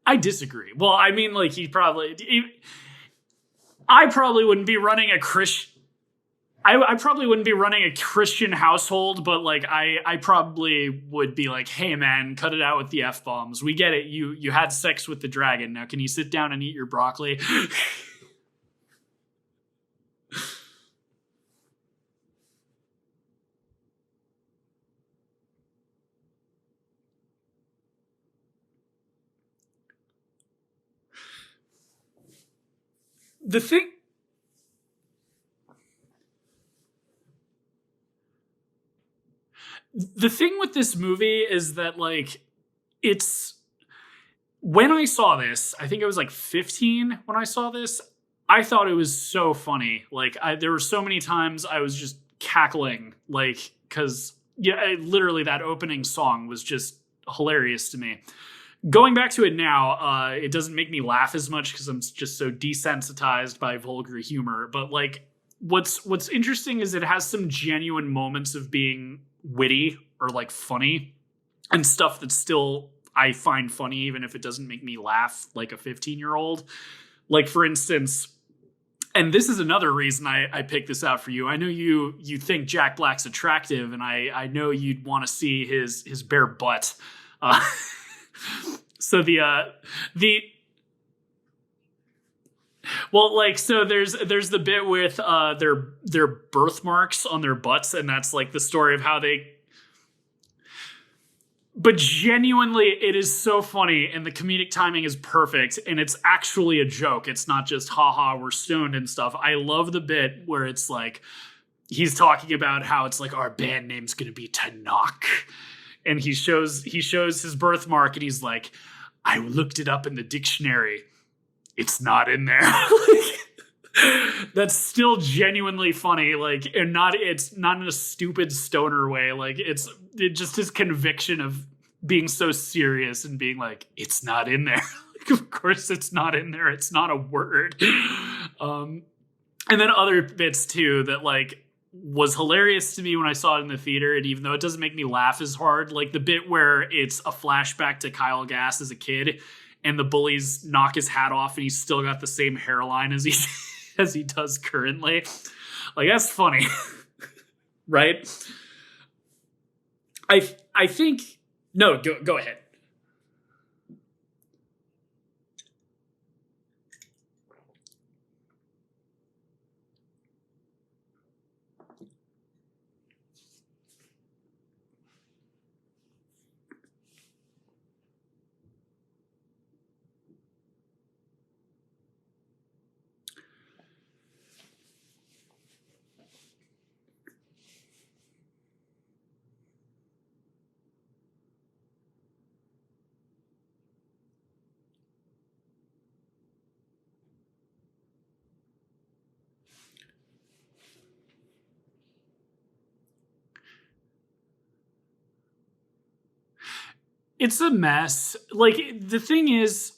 I disagree. Well, I mean, like I probably wouldn't be running a Chris. I probably wouldn't be running a Christian household, but like I probably would be like, hey man, cut it out with the F-bombs. We get it. You had sex with the dragon. Now can you sit down and eat your broccoli? the thing the thing with this movie is that like it's when I saw this, I think I was like 15 when I saw this. I thought it was so funny. Like there were so many times I was just cackling, like because literally that opening song was just hilarious to me. Going back to it now, it doesn't make me laugh as much because I'm just so desensitized by vulgar humor. But like, what's interesting is it has some genuine moments of being witty or like funny and stuff that still I find funny, even if it doesn't make me laugh like a 15-year-old. Like for instance, and this is another reason I picked this out for you. I know you think Jack Black's attractive, and I know you'd want to see his bare butt. So well, like, so there's the bit with their birthmarks on their butts, and that's like the story of how they. But genuinely, it is so funny, and the comedic timing is perfect, and it's actually a joke. It's not just haha, we're stoned and stuff. I love the bit where it's like he's talking about how it's like our band name's gonna be Tanakh. And he shows his birthmark, and he's like, I looked it up in the dictionary. It's not in there. That's still genuinely funny. Like, and it's not in a stupid stoner way. Like, it's just his conviction of being so serious and being like, it's not in there. Like, of course it's not in there. It's not a word. And then other bits too that like was hilarious to me when I saw it in the theater, and even though it doesn't make me laugh as hard, like the bit where it's a flashback to Kyle Gass as a kid and the bullies knock his hat off and he's still got the same hairline as he does currently. Like, that's funny. Right? I think no, go ahead. It's a mess. Like, the thing is,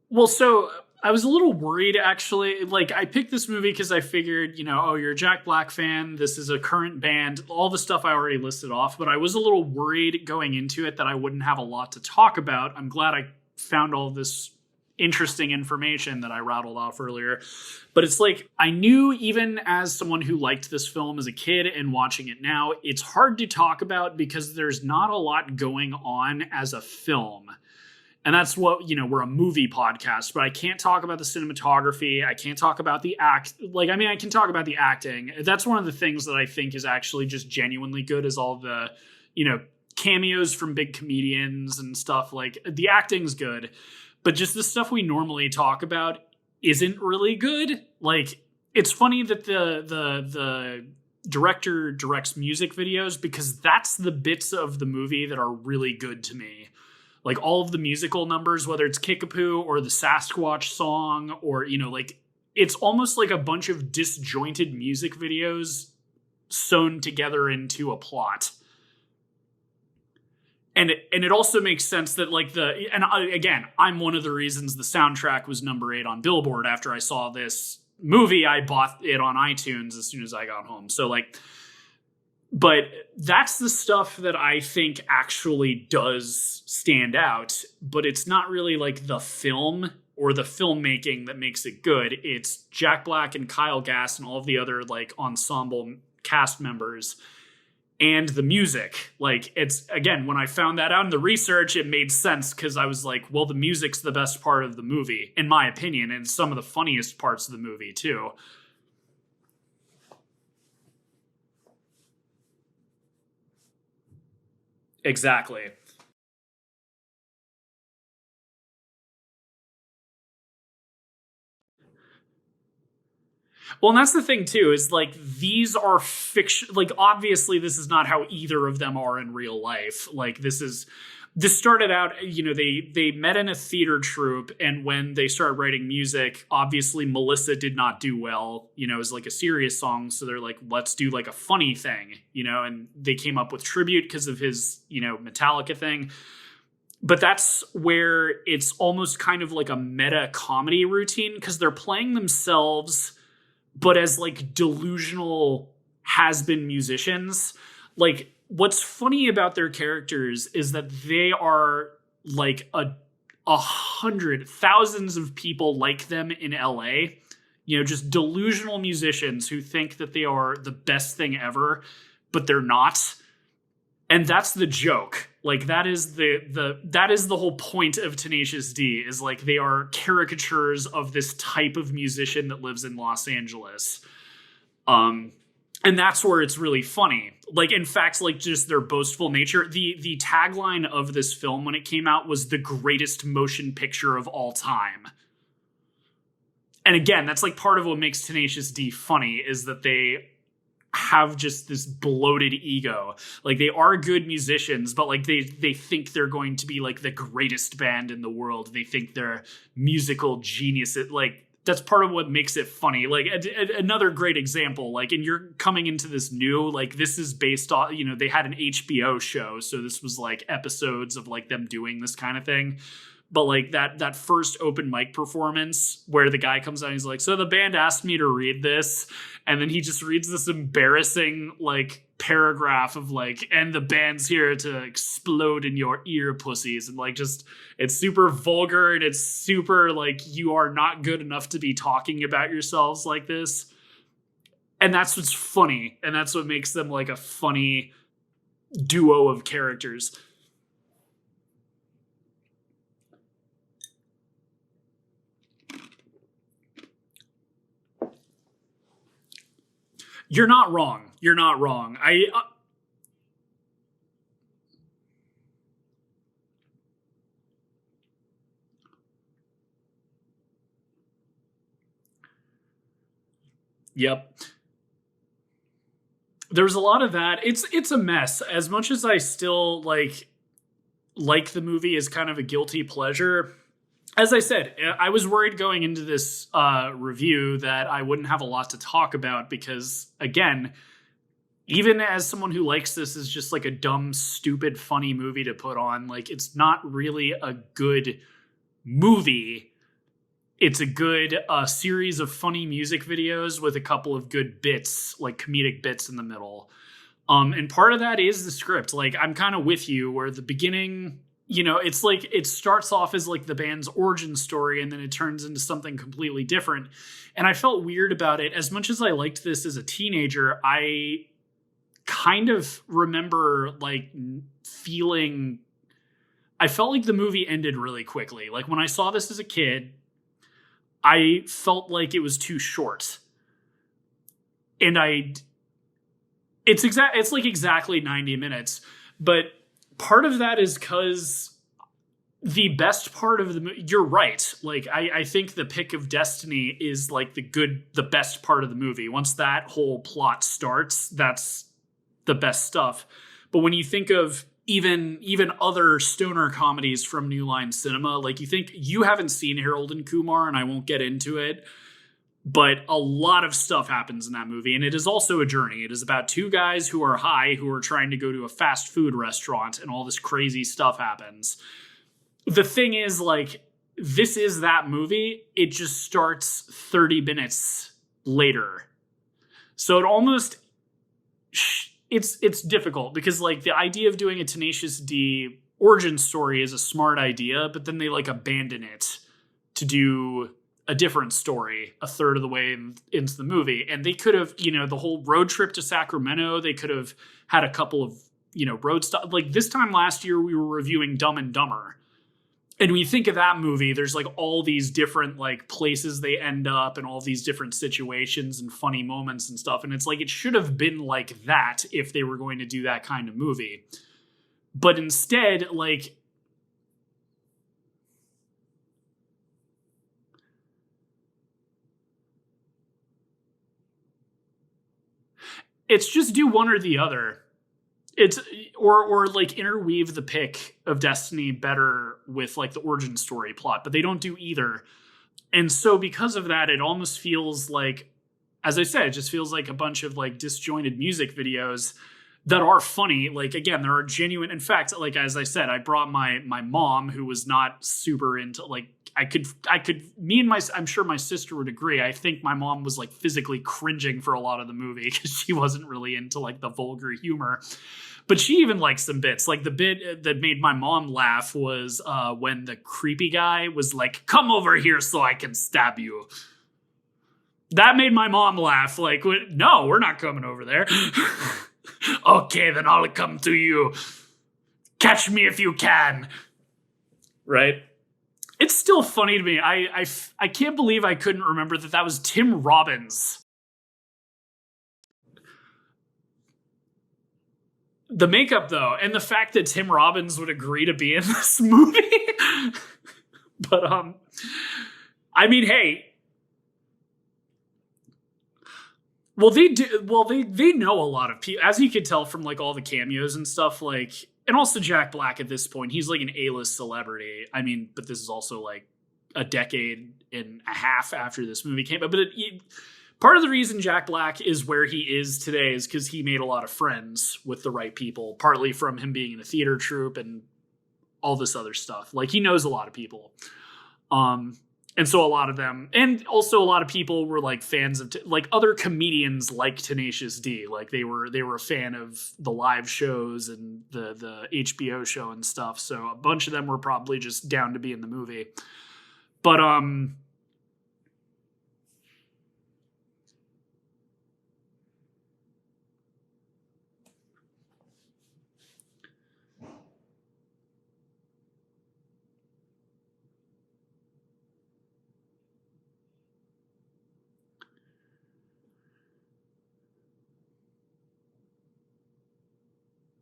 well, so I was a little worried actually. Like, I picked this movie because I figured, oh, you're a Jack Black fan. This is a current band, all the stuff I already listed off. But I was a little worried going into it that I wouldn't have a lot to talk about. I'm glad I found all this interesting information that I rattled off earlier. But it's like, I knew even as someone who liked this film as a kid and watching it now, it's hard to talk about because there's not a lot going on as a film. And that's what, we're a movie podcast, but I can't talk about the cinematography. I can't talk about the act. Like, I mean, I can talk about the acting. That's one of the things that I think is actually just genuinely good is all the, cameos from big comedians and stuff. Like, the acting's good, but just the stuff we normally talk about isn't really good. Like, it's funny that the director directs music videos because that's the bits of the movie that are really good to me. Like, all of the musical numbers, whether it's Kickapoo or the Sasquatch song or, like, it's almost like a bunch of disjointed music videos sewn together into a plot. And it also makes sense that, like, again, I'm one of the reasons the soundtrack was number 8 on Billboard. After I saw this movie, I bought it on iTunes as soon as I got home. So, like, but that's the stuff that I think actually does stand out, but it's not really like the film or the filmmaking that makes it good. It's Jack Black and Kyle Gass and all of the other like ensemble cast members and the music. Like, it's, again, when I found that out in the research, it made sense, because I was like, well, the music's the best part of the movie, in my opinion, and some of the funniest parts of the movie too. Exactly. Well, and that's the thing too, is like, these are fiction. Like, obviously this is not how either of them are in real life. Like, this started out, they met in a theater troupe, and when they started writing music, obviously Melissa did not do well, as like a serious song. So they're like, let's do like a funny thing, and they came up with Tribute because of his, Metallica thing. But that's where it's almost kind of like a meta comedy routine, because they're playing themselves, but as like delusional has-been musicians. Like, what's funny about their characters is that they are like a hundred thousands of people like them in LA, just delusional musicians who think that they are the best thing ever, but they're not. And that's the joke. Like, that is the whole point of Tenacious D, is like, they are caricatures of this type of musician that lives in Los Angeles. And that's where it's really funny. Like, in fact, like, just their boastful nature. The tagline of this film when it came out was the greatest motion picture of all time. And again, that's like part of what makes Tenacious D funny, is that they have just this bloated ego. Like, they are good musicians, but like they think they're going to be like the greatest band in the world. They think they're musical geniuses. Like, that's part of what makes it funny. Like, another great example, like, and you're coming into this new, like, this is based on, they had an HBO show. So this was like episodes of like them doing this kind of thing. But like that first open mic performance where the guy comes out and he's like, so the band asked me to read this. And then he just reads this embarrassing like paragraph of like, and the band's here to explode in your ear pussies. And like, just, it's super vulgar, and it's super like, you are not good enough to be talking about yourselves like this. And that's what's funny. And that's what makes them like a funny duo of characters. You're not wrong. You're not wrong. Yep. There's a lot of that. It's a mess. As much as I still like the movie as kind of a guilty pleasure, as I said, I was worried going into this review that I wouldn't have a lot to talk about, because, again, even as someone who likes this as just like a dumb, stupid, funny movie to put on, like, it's not really a good movie. It's a good series of funny music videos with a couple of good bits, like comedic bits in the middle. And part of that is the script. Like, I'm kind of with you, where the beginning, it's like, it starts off as like the band's origin story, and then it turns into something completely different. And I felt weird about it. As much as I liked this as a teenager, I kind of remember like I felt like the movie ended really quickly. Like, when I saw this as a kid, I felt like it was too short. And it's like exactly 90 minutes. But part of that is because the best part of the movie, you're right. Like, I think the pick of destiny is like the best part of the movie. Once that whole plot starts, that's the best stuff. But when you think of even other stoner comedies from New Line Cinema, like, you haven't seen Harold and Kumar, and I won't get into it, but a lot of stuff happens in that movie. And it is also a journey. It is about two guys who are high, who are trying to go to a fast food restaurant, and all this crazy stuff happens. The thing is, like, this is that movie. It just starts 30 minutes later. So it almost, it's difficult, because like the idea of doing a Tenacious D origin story is a smart idea, but then they like abandon it to do a different story a third of the way into the movie. And they could have, the whole road trip to Sacramento, they could have had a couple of, road stuff. Like this time last year, we were reviewing Dumb and Dumber. And when you think of that movie, there's like all these different like places they end up and all these different situations and funny moments and stuff. And it's like, it should have been like that if they were going to do that kind of movie. But instead, like, it's just do one or the other. It's or like interweave the pick of Destiny better with like the origin story plot, but they don't do either. And so because of that, it almost feels like, as I said, it just feels like a bunch of like disjointed music videos that are funny. Like, again, there are genuine, in fact, like, as I said, I brought my mom, who was not super into like, I'm sure my sister would agree. I think my mom was like physically cringing for a lot of the movie because she wasn't really into like the vulgar humor. But she even liked some bits. Like the bit that made my mom laugh was when the creepy guy was like, "Come over here so I can stab you." That made my mom laugh. Like, no, we're not coming over there. Okay, then I'll come to you. Catch me if you can. Right? It's still funny to me. I can't believe I couldn't remember that was Tim Robbins. The makeup, though, and the fact that Tim Robbins would agree to be in this movie. But, I mean, hey. Well, they do. Well, they know a lot of people, as you could tell from like all the cameos and stuff. Like, and also Jack Black at this point, he's like an A-list celebrity. I mean, but this is also like a decade and a half after this movie came out. But part of the reason Jack Black is where he is today is because he made a lot of friends with the right people, partly from him being in a theater troupe and all this other stuff. Like, he knows a lot of people. And so a lot of them, and also a lot of people were like fans of like other comedians like Tenacious D. Like they were a fan of the live shows and the HBO show and stuff. So a bunch of them were probably just down to be in the movie. But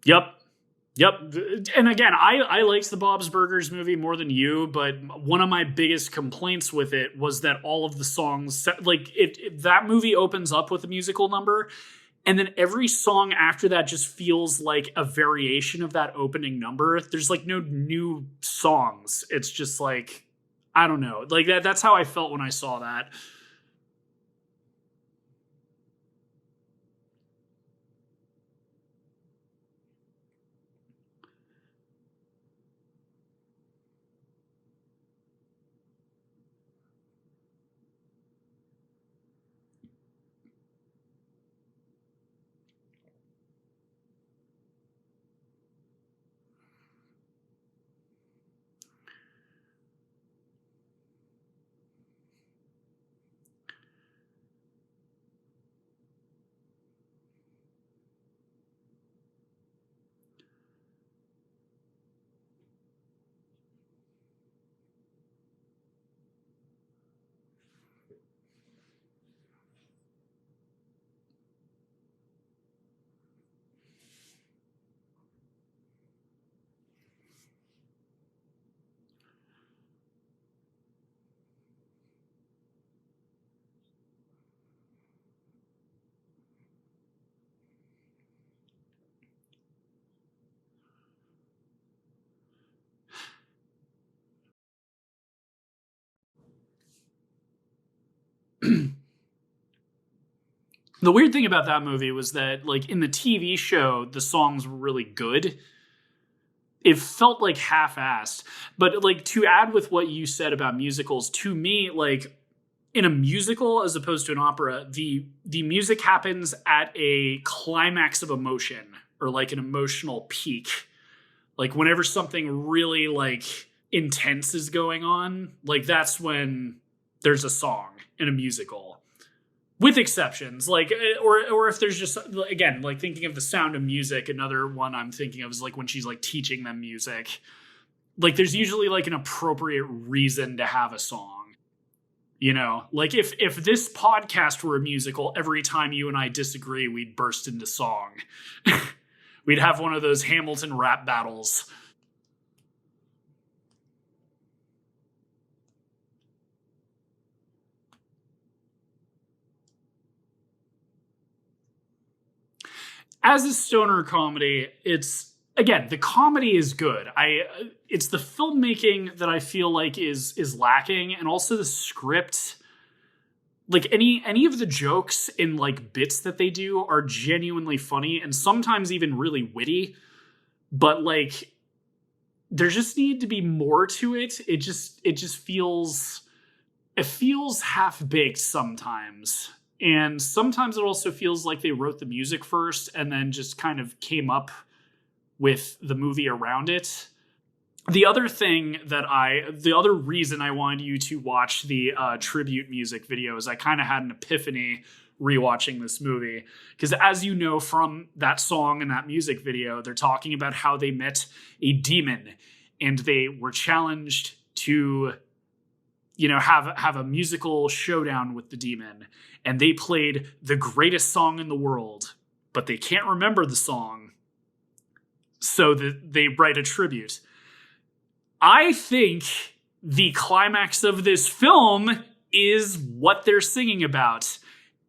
Yep. And again, I liked the Bob's Burgers movie more than you, but one of my biggest complaints with it was that all of the songs, like that movie opens up with a musical number, and then every song after that just feels like a variation of that opening number. There's like no new songs. It's just like, I don't know. Like that's how I felt when I saw that. The weird thing about that movie was that, like, in the TV show, the songs were really good. It felt like half-assed. But, like, to add with what you said about musicals, to me, like, in a musical as opposed to an opera, the music happens at a climax of emotion, or like an emotional peak. Like, whenever something really, like, intense is going on, like that's when there's a song in a musical, with exceptions. Like, or if there's just, again, like thinking of The Sound of Music, another one I'm thinking of is like when she's like teaching them music. Like there's usually like an appropriate reason to have a song. You know, like if this podcast were a musical, every time you and I disagree, we'd burst into song. We'd have one of those Hamilton rap battles. As a stoner comedy, it's, again, the comedy is good. It's the filmmaking that I feel like is lacking, and also the script. Like any of the jokes in like bits that they do are genuinely funny and sometimes even really witty, but like there just need to be more to it. It just feels half-baked sometimes. And sometimes it also feels like they wrote the music first and then just kind of came up with the movie around it. The other reason I wanted you to watch the tribute music video is I kind of had an epiphany rewatching this movie. Because as you know from that song and that music video, they're talking about how they met a demon and they were challenged to, you know, have a musical showdown with the demon. And they played the greatest song in the world, but they can't remember the song. So they write a tribute. I think the climax of this film is what they're singing about.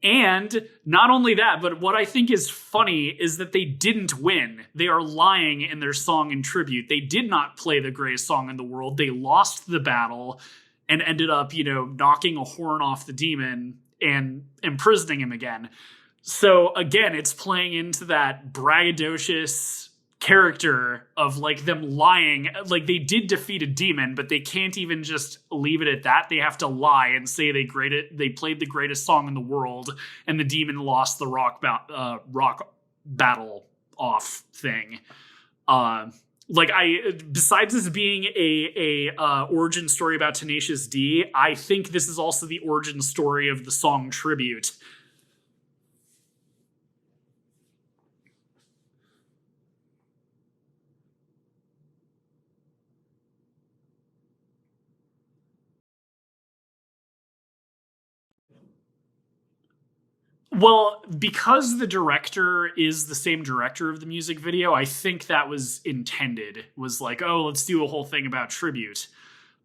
And not only that, but what I think is funny is that they didn't win. They are lying in their song in tribute. They did not play the greatest song in the world. They lost the battle and ended up, you know, knocking a horn off the demon and imprisoning him again. So again, it's playing into that braggadocious character of like them lying. Like they did defeat a demon, but they can't even just leave it at that. They have to lie and say they played the greatest song in the world and the demon lost the rock battle off thing. Besides this being a origin story about Tenacious D, I think this is also the origin story of the song Tribute. Well, because the director is the same director of the music video, I think that was intended. Was like, oh, let's do a whole thing about tribute.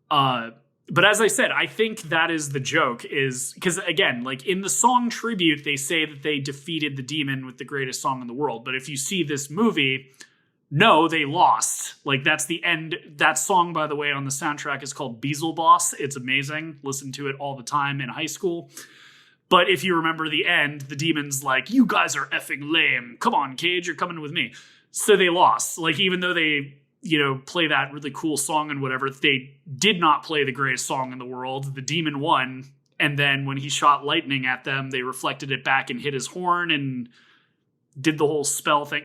But as I said, I think that is the joke, is because, again, like in the song Tribute, they say that they defeated the demon with the greatest song in the world. But if you see this movie, no, they lost. Like that's the end. That song, by the way, on the soundtrack is called Beelzebub. It's amazing. Listen to it all the time in high school. But if you remember the end, the demon's like, you guys are effing lame. Come on, Cage, you're coming with me. So they lost. Like, even though they, you know, play that really cool song and whatever, they did not play the greatest song in the world. The demon won. And then when he shot lightning at them, they reflected it back and hit his horn and did the whole spell thing.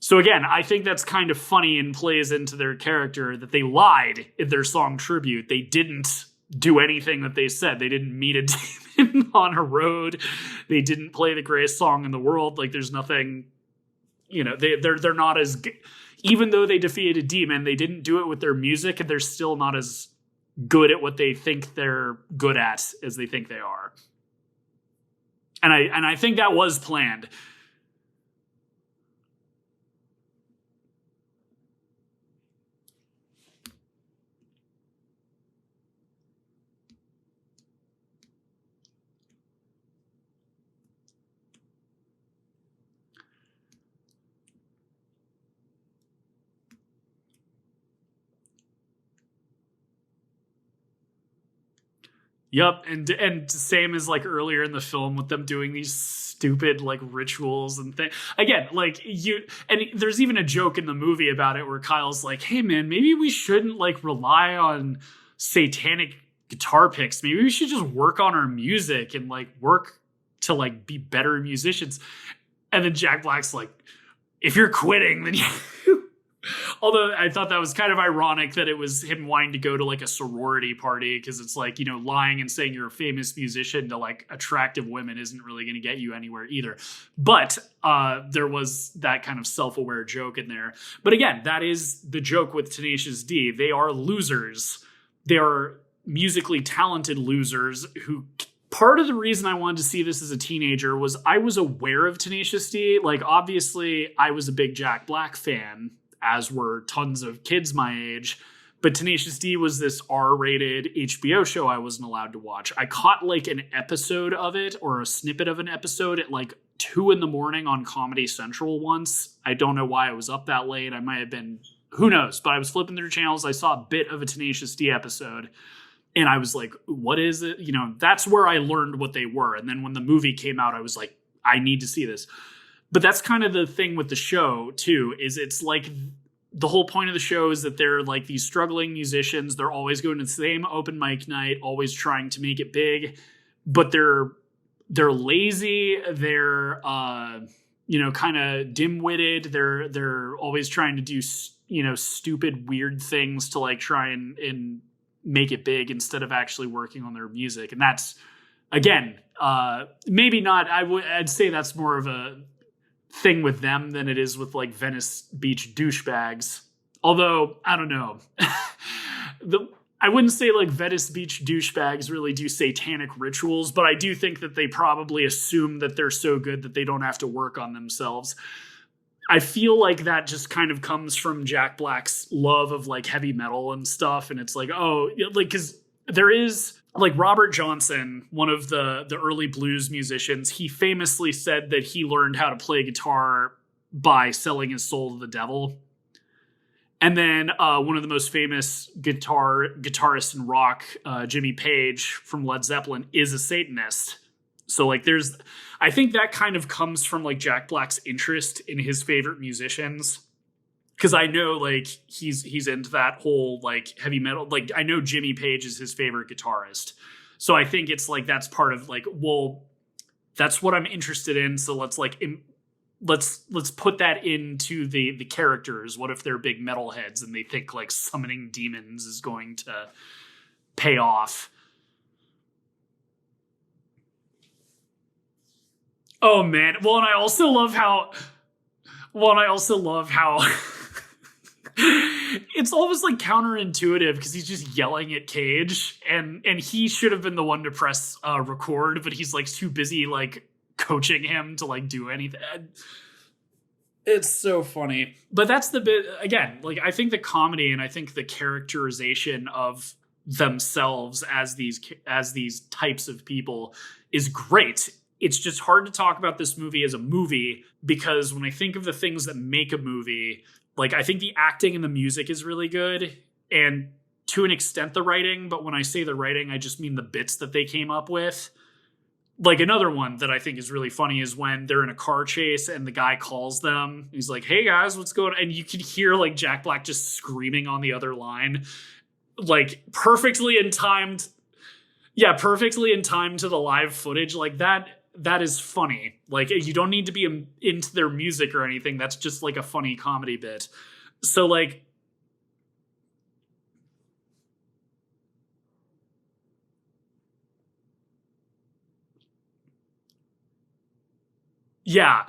So again, I think that's kind of funny and plays into their character that they lied in their song Tribute. They didn't do anything that they said. They didn't meet a demon on a road. They didn't play the greatest song in the world. Like there's nothing, you know, they're not as, even though they defeated a demon, they didn't do it with their music, and they're still not as good at what they think they're good at as they think they are. And I think that was planned. Yep, and same as like earlier in the film with them doing these stupid like rituals and things. Again, like there's even a joke in the movie about it where Kyle's like, "Hey man, maybe we shouldn't like rely on satanic guitar picks. Maybe we should just work on our music and like work to like be better musicians." And then Jack Black's like, "If you're quitting, then you..." Although I thought that was kind of ironic that it was him wanting to go to like a sorority party, because it's like, you know, lying and saying you're a famous musician to like attractive women isn't really going to get you anywhere either. But there was that kind of self-aware joke in there. But again, that is the joke with Tenacious D. They are losers. They are musically talented losers who... Part of the reason I wanted to see this as a teenager was I was aware of Tenacious D. Like, obviously, I was a big Jack Black fan, as were tons of kids my age. But Tenacious D was this R-rated HBO show I wasn't allowed to watch. I caught, like, an episode of it, or a snippet of an episode at, like, 2 a.m. on Comedy Central once. I don't know why I was up that late. I might have been... Who knows? But I was flipping through channels. I saw a bit of a Tenacious D episode. And I was like, what is it? You know, that's where I learned what they were. And then when the movie came out, I was like, I need to see this. But that's kind of the thing with the show, too, is it's like the whole point of the show is that they're like these struggling musicians. They're always going to the same open mic night, always trying to make it big. But they're lazy. They're, you know, kind of dim-witted. They're always trying to do, you know, stupid, weird things to like try and make it big instead of actually working on their music. And that's, again, maybe not, I'd say that's more of a thing with them than it is with like Venice Beach douchebags. Although, I don't know. I wouldn't say like Venice Beach douchebags really do satanic rituals, but I do think that they probably assume that they're so good that they don't have to work on themselves. I feel like that just kind of comes from Jack Black's love of like heavy metal and stuff. And it's like, oh, like, cause there is like Robert Johnson, one of the early blues musicians. He famously said that he learned how to play guitar by selling his soul to the devil. And then one of the most famous guitarists in rock, Jimmy Page from Led Zeppelin, is a Satanist. So like I think that kind of comes from like Jack Black's interest in his favorite musicians. Cause I know like he's into that whole like heavy metal. Like I know Jimmy Page is his favorite guitarist. So I think it's like, that's part of like, well, that's what I'm interested in. So let's like, let's put that into the characters. What if they're big metalheads and they think like summoning demons is going to pay off? Oh man. Well, and I also love how it's almost like counterintuitive because he's just yelling at Cage and he should have been the one to press record, but he's like too busy like coaching him to like do anything. It's so funny. But that's the bit, again, like I think the comedy and I think the characterization of themselves as these types of people is great. It's just hard to talk about this movie as a movie because when I think of the things that make a movie, like I think the acting and the music is really good and to an extent the writing, but when I say the writing, I just mean the bits that they came up with. Like another one that I think is really funny is when they're in a car chase and the guy calls them. He's like, hey guys, what's going on? And you can hear like Jack Black just screaming on the other line, like perfectly in time to the live footage. Like that is funny. Like you don't need to be into their music or anything. That's just like a funny comedy bit. So like, yeah,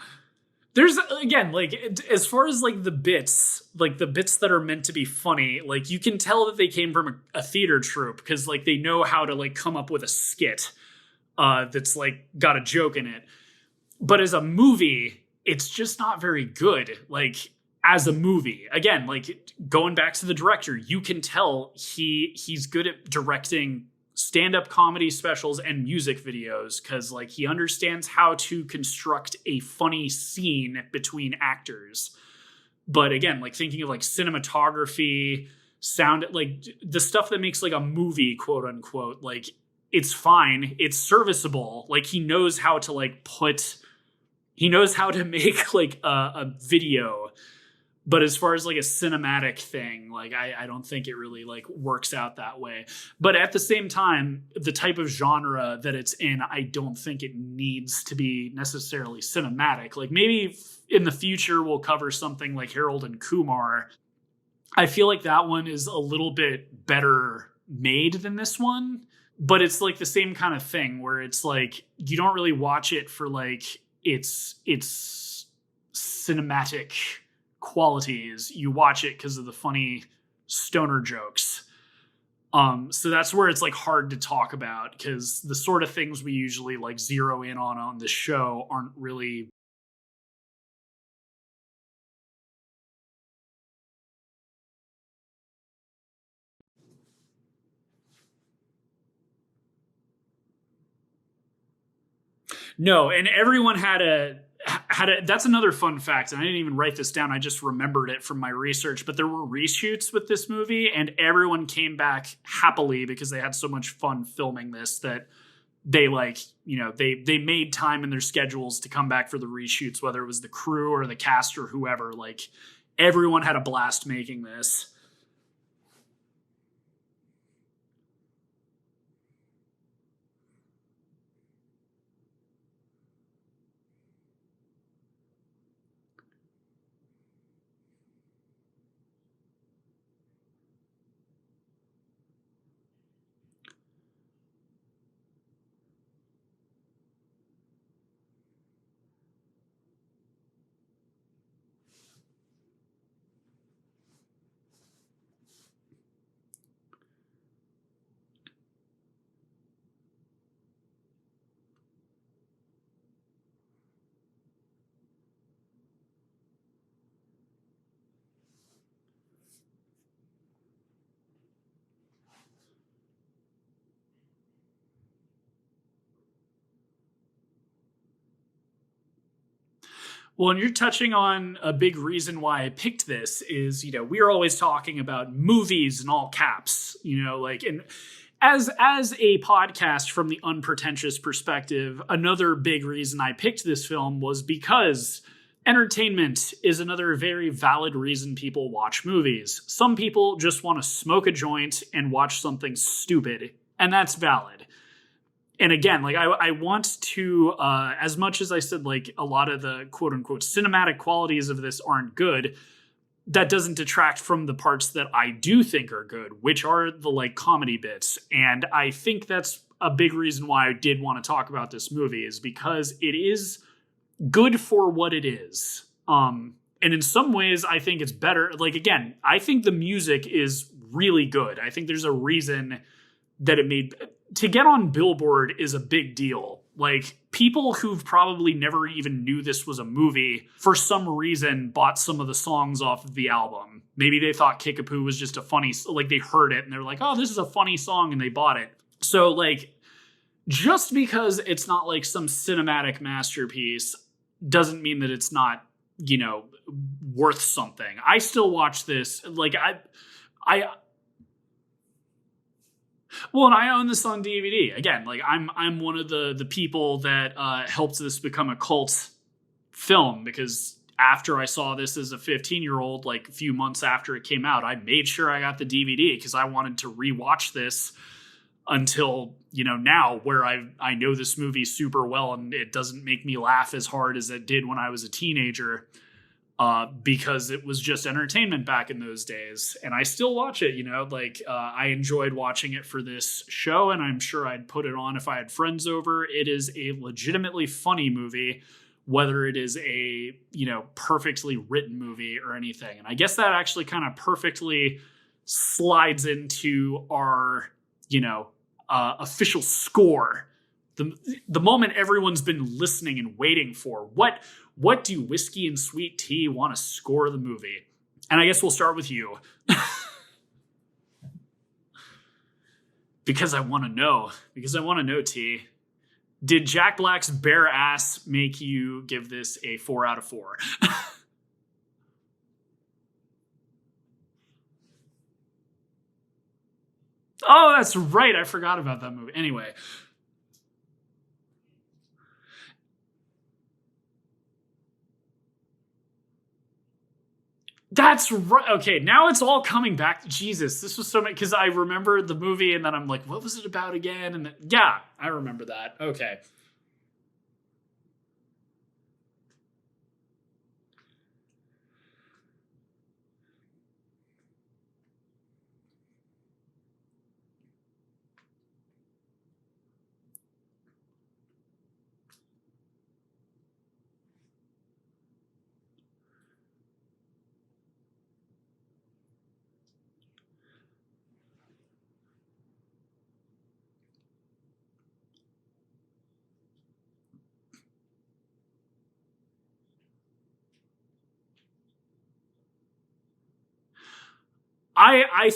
there's again, like as far as like the bits that are meant to be funny, like you can tell that they came from a theater troupe because like they know how to like come up with a skit that's like got a joke in it. But as a movie, it's just not very good. Like as a movie, again, like going back to the director, you can tell he's good at directing stand-up comedy specials and music videos because like he understands how to construct a funny scene between actors. But again, like thinking of like cinematography, sound, like the stuff that makes like a movie, quote unquote, like it's fine. It's serviceable. Like he knows how to like make like a video. But as far as like a cinematic thing, like I don't think it really like works out that way. But at the same time, the type of genre that it's in, I don't think it needs to be necessarily cinematic. Like maybe in the future we'll cover something like Harold and Kumar. I feel like that one is a little bit better made than this one, but it's like the same kind of thing where it's like you don't really watch it for like its cinematic qualities. You watch it because of the funny stoner jokes. So that's where it's like hard to talk about because the sort of things we usually like zero in on the show aren't really. No, and everyone had a that's another fun fact, and I didn't even write this down. I just remembered it from my research. But there were reshoots with this movie, and everyone came back happily because they had so much fun filming this that they like, they made time in their schedules to come back for the reshoots, whether it was the crew or the cast or whoever. Like everyone had a blast making this. Well, and you're touching on a big reason why I picked this is, we're always talking about movies in all caps, like, and as a podcast from the unpretentious perspective, another big reason I picked this film was because entertainment is another very valid reason people watch movies. Some people just want to smoke a joint and watch something stupid, and that's valid. And again, like I want to, as much as I said, like a lot of the quote unquote cinematic qualities of this aren't good, that doesn't detract from the parts that I do think are good, which are the like comedy bits. And I think that's a big reason why I did want to talk about this movie is because it is good for what it is. And in some ways, I think it's better. Like, again, I think the music is really good. I think there's a reason that it made to get on Billboard is a big deal. Like people who've probably never even knew this was a movie for some reason bought some of the songs off of the album. Maybe they thought Kickapoo was just a funny, like they heard it and they're like, oh, this is a funny song and they bought it. So like, just because it's not like some cinematic masterpiece doesn't mean that it's not, worth something. I still watch this. Like well, and I own this on DVD. Again, like I'm one of the people that helped this become a cult film because after I saw this as a 15-year-old, like a few months after it came out, I made sure I got the DVD because I wanted to rewatch this until, now where I know this movie super well and it doesn't make me laugh as hard as it did when I was a teenager. Because it was just entertainment back in those days. And I still watch it, I enjoyed watching it for this show and I'm sure I'd put it on if I had friends over. It is a legitimately funny movie, whether it is a, perfectly written movie or anything. And I guess that actually kind of perfectly slides into our, official score. The moment everyone's been listening and waiting for. What do Whiskey and Sweet Tea want to score the movie? And I guess we'll start with you. Because I want to know. Because I want to know, T. Did Jack Black's bare ass make you give this a 4 out of 4? Oh, that's right. I forgot about that movie. Anyway. That's right. Okay, now it's all coming back. Jesus, this was so much because I remember the movie and then I'm like, what was it about again? And then, yeah, I remember that. Okay. I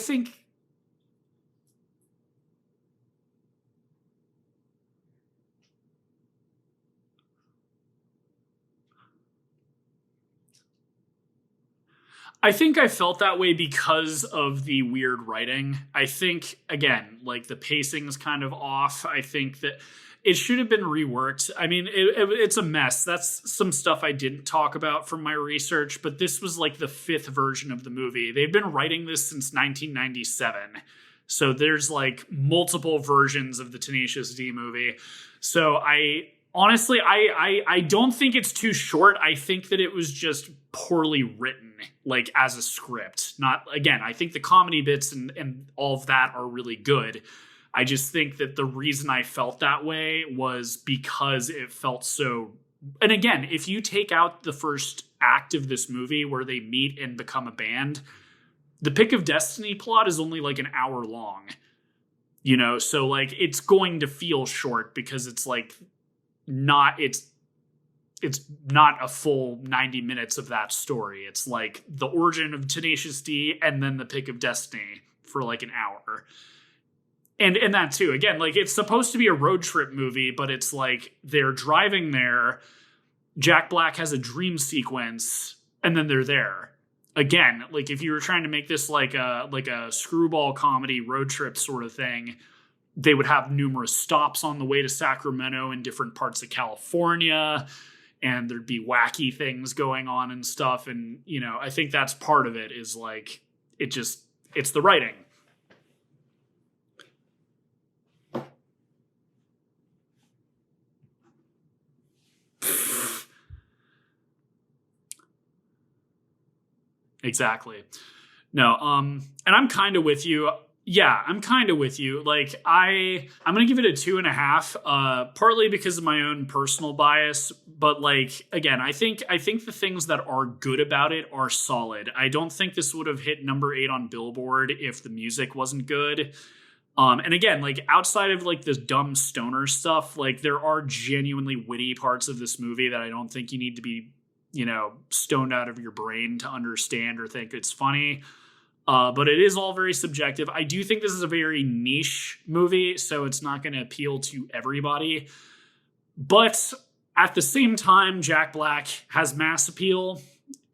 think I felt that way because of the weird writing. I think, again, like the pacing's kind of off. I think that it should have been reworked. I mean, it's a mess. That's some stuff I didn't talk about from my research, but this was like the fifth version of the movie. They've been writing this since 1997. So there's like multiple versions of the Tenacious D movie. So I don't think it's too short. I think that it was just poorly written, like as a script. Not, again, I think the comedy bits and all of that are really good. I just think that the reason I felt that way was because it felt so. And again, if you take out the first act of this movie where they meet and become a band, the Pick of Destiny plot is only like an hour long, you know? So like it's going to feel short because it's like it's not a full 90 minutes of that story. It's like the origin of Tenacious D and then the Pick of Destiny for like an hour. And that too, again, like it's supposed to be a road trip movie, but it's like they're driving there. Jack Black has a dream sequence and then they're there. Again, like if you were trying to make this like a screwball comedy road trip sort of thing, they would have numerous stops on the way to Sacramento in different parts of California, and there'd be wacky things going on and stuff. And, you know, I think that's part of it is like, it's the writing. Exactly. No, and I'm kind of with you. Yeah, I'm kind of with you. Like I'm gonna give it a 2.5, partly because of my own personal bias, but like again, I think the things that are good about it are solid. I don't think this would have hit number 8 on Billboard if the music wasn't good. And again, like outside of like this dumb stoner stuff, like there are genuinely witty parts of this movie that I don't think you need to be, you know, stoned out of your brain to understand or think it's funny. But it is all very subjective. I do think this is a very niche movie, so it's not going to appeal to everybody. But at the same time, Jack Black has mass appeal.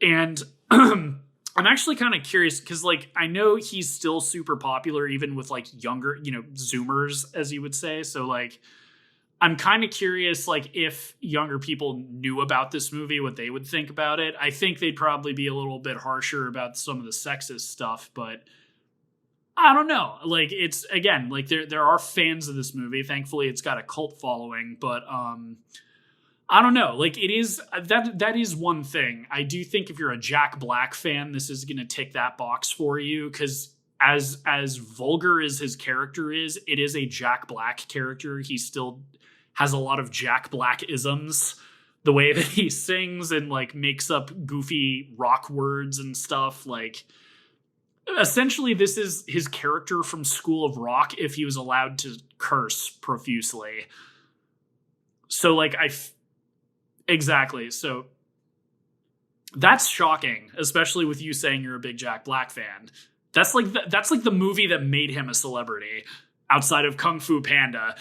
And I'm actually kind of curious because, like, I know he's still super popular, even with, like, younger, you know, Zoomers, as you would say. So, like, I'm kind of curious, like, if younger people knew about this movie, what they would think about it. I think they'd probably be a little bit harsher about some of the sexist stuff, but I don't know. Like, it's, again, like, there are fans of this movie. Thankfully, it's got a cult following, but I don't know. Like, it is, that is one thing. I do think if you're a Jack Black fan, this is going to tick that box for you, because as vulgar as his character is, it is a Jack Black character. He still has a lot of Jack Black isms, the way that he sings and like makes up goofy rock words and stuff. Like, essentially, this is his character from School of Rock if he was allowed to curse profusely. So like exactly. So that's shocking, especially with you saying you're a big Jack Black fan. That's like the movie that made him a celebrity outside of Kung Fu Panda.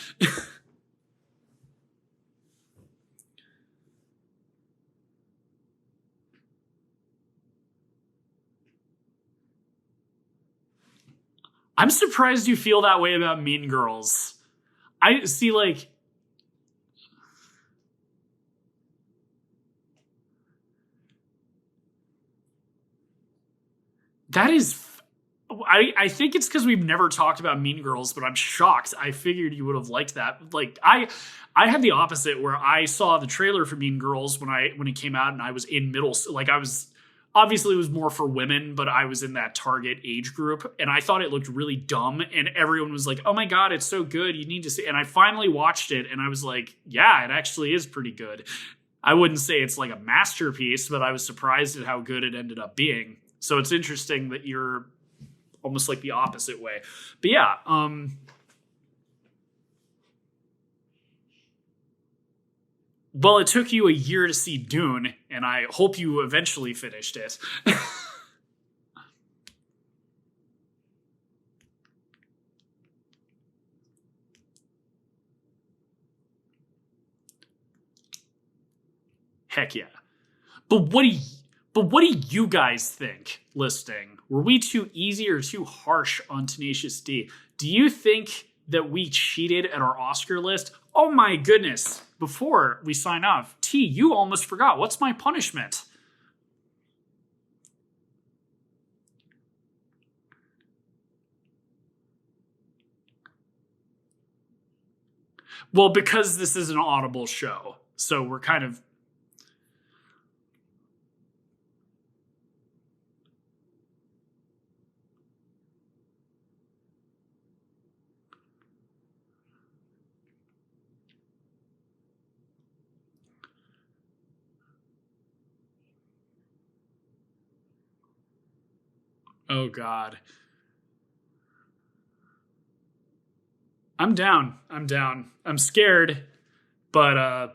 I'm surprised you feel that way about Mean Girls. I see, like, that is, I think it's because we've never talked about Mean Girls, but I'm shocked. I figured you would have liked that. Like, I had the opposite, where I saw the trailer for Mean Girls when it came out, and I was in like, I was, obviously it was more for women, but I was in that target age group, and I thought it looked really dumb, and everyone was like, oh my God, it's so good, you need to see. And I finally watched it, and I was like, yeah, it actually is pretty good. I wouldn't say it's like a masterpiece, but I was surprised at how good it ended up being. So it's interesting that you're almost like the opposite way. But yeah, well, it took you a year to see Dune, and I hope you eventually finished it. Heck yeah. But what do you guys think, listening? Were we too easy or too harsh on Tenacious D? Do you think that we cheated at our Oscar list? Oh my goodness. Before we sign off, T, you almost forgot. What's my punishment? Well, because this is an Audible show, so we're kind of... Oh, God. I'm down. I'm scared, but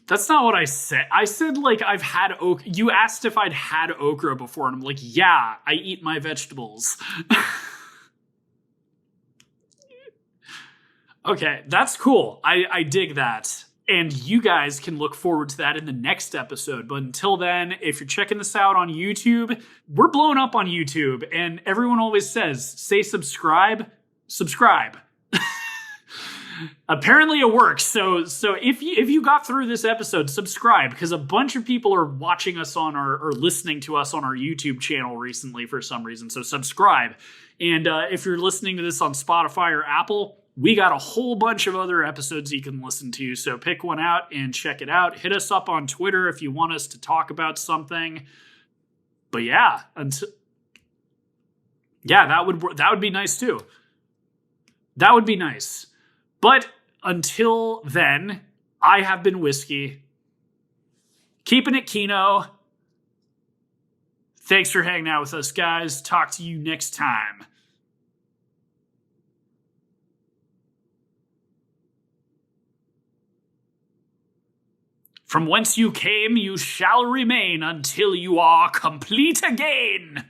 that's not what I said. I said, like, I've had okra. You asked if I'd had okra before, and I'm like, yeah, I eat my vegetables. Okay, that's cool. I dig that. And you guys can look forward to that in the next episode. But until then, if you're checking this out on YouTube, we're blowing up on YouTube. And everyone always says, say subscribe. Apparently it works. So if you got through this episode, subscribe, because a bunch of people are watching us on or listening to us on our YouTube channel recently for some reason. So subscribe. And if you're listening to this on Spotify or Apple, we got a whole bunch of other episodes you can listen to. So pick one out and check it out. Hit us up on Twitter if you want us to talk about something. But yeah, that would be nice too. That would be nice. But until then, I have been Whiskey. Keeping it Kino. Thanks for hanging out with us, guys. Talk to you next time. From whence you came, you shall remain until you are complete again.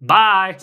Bye.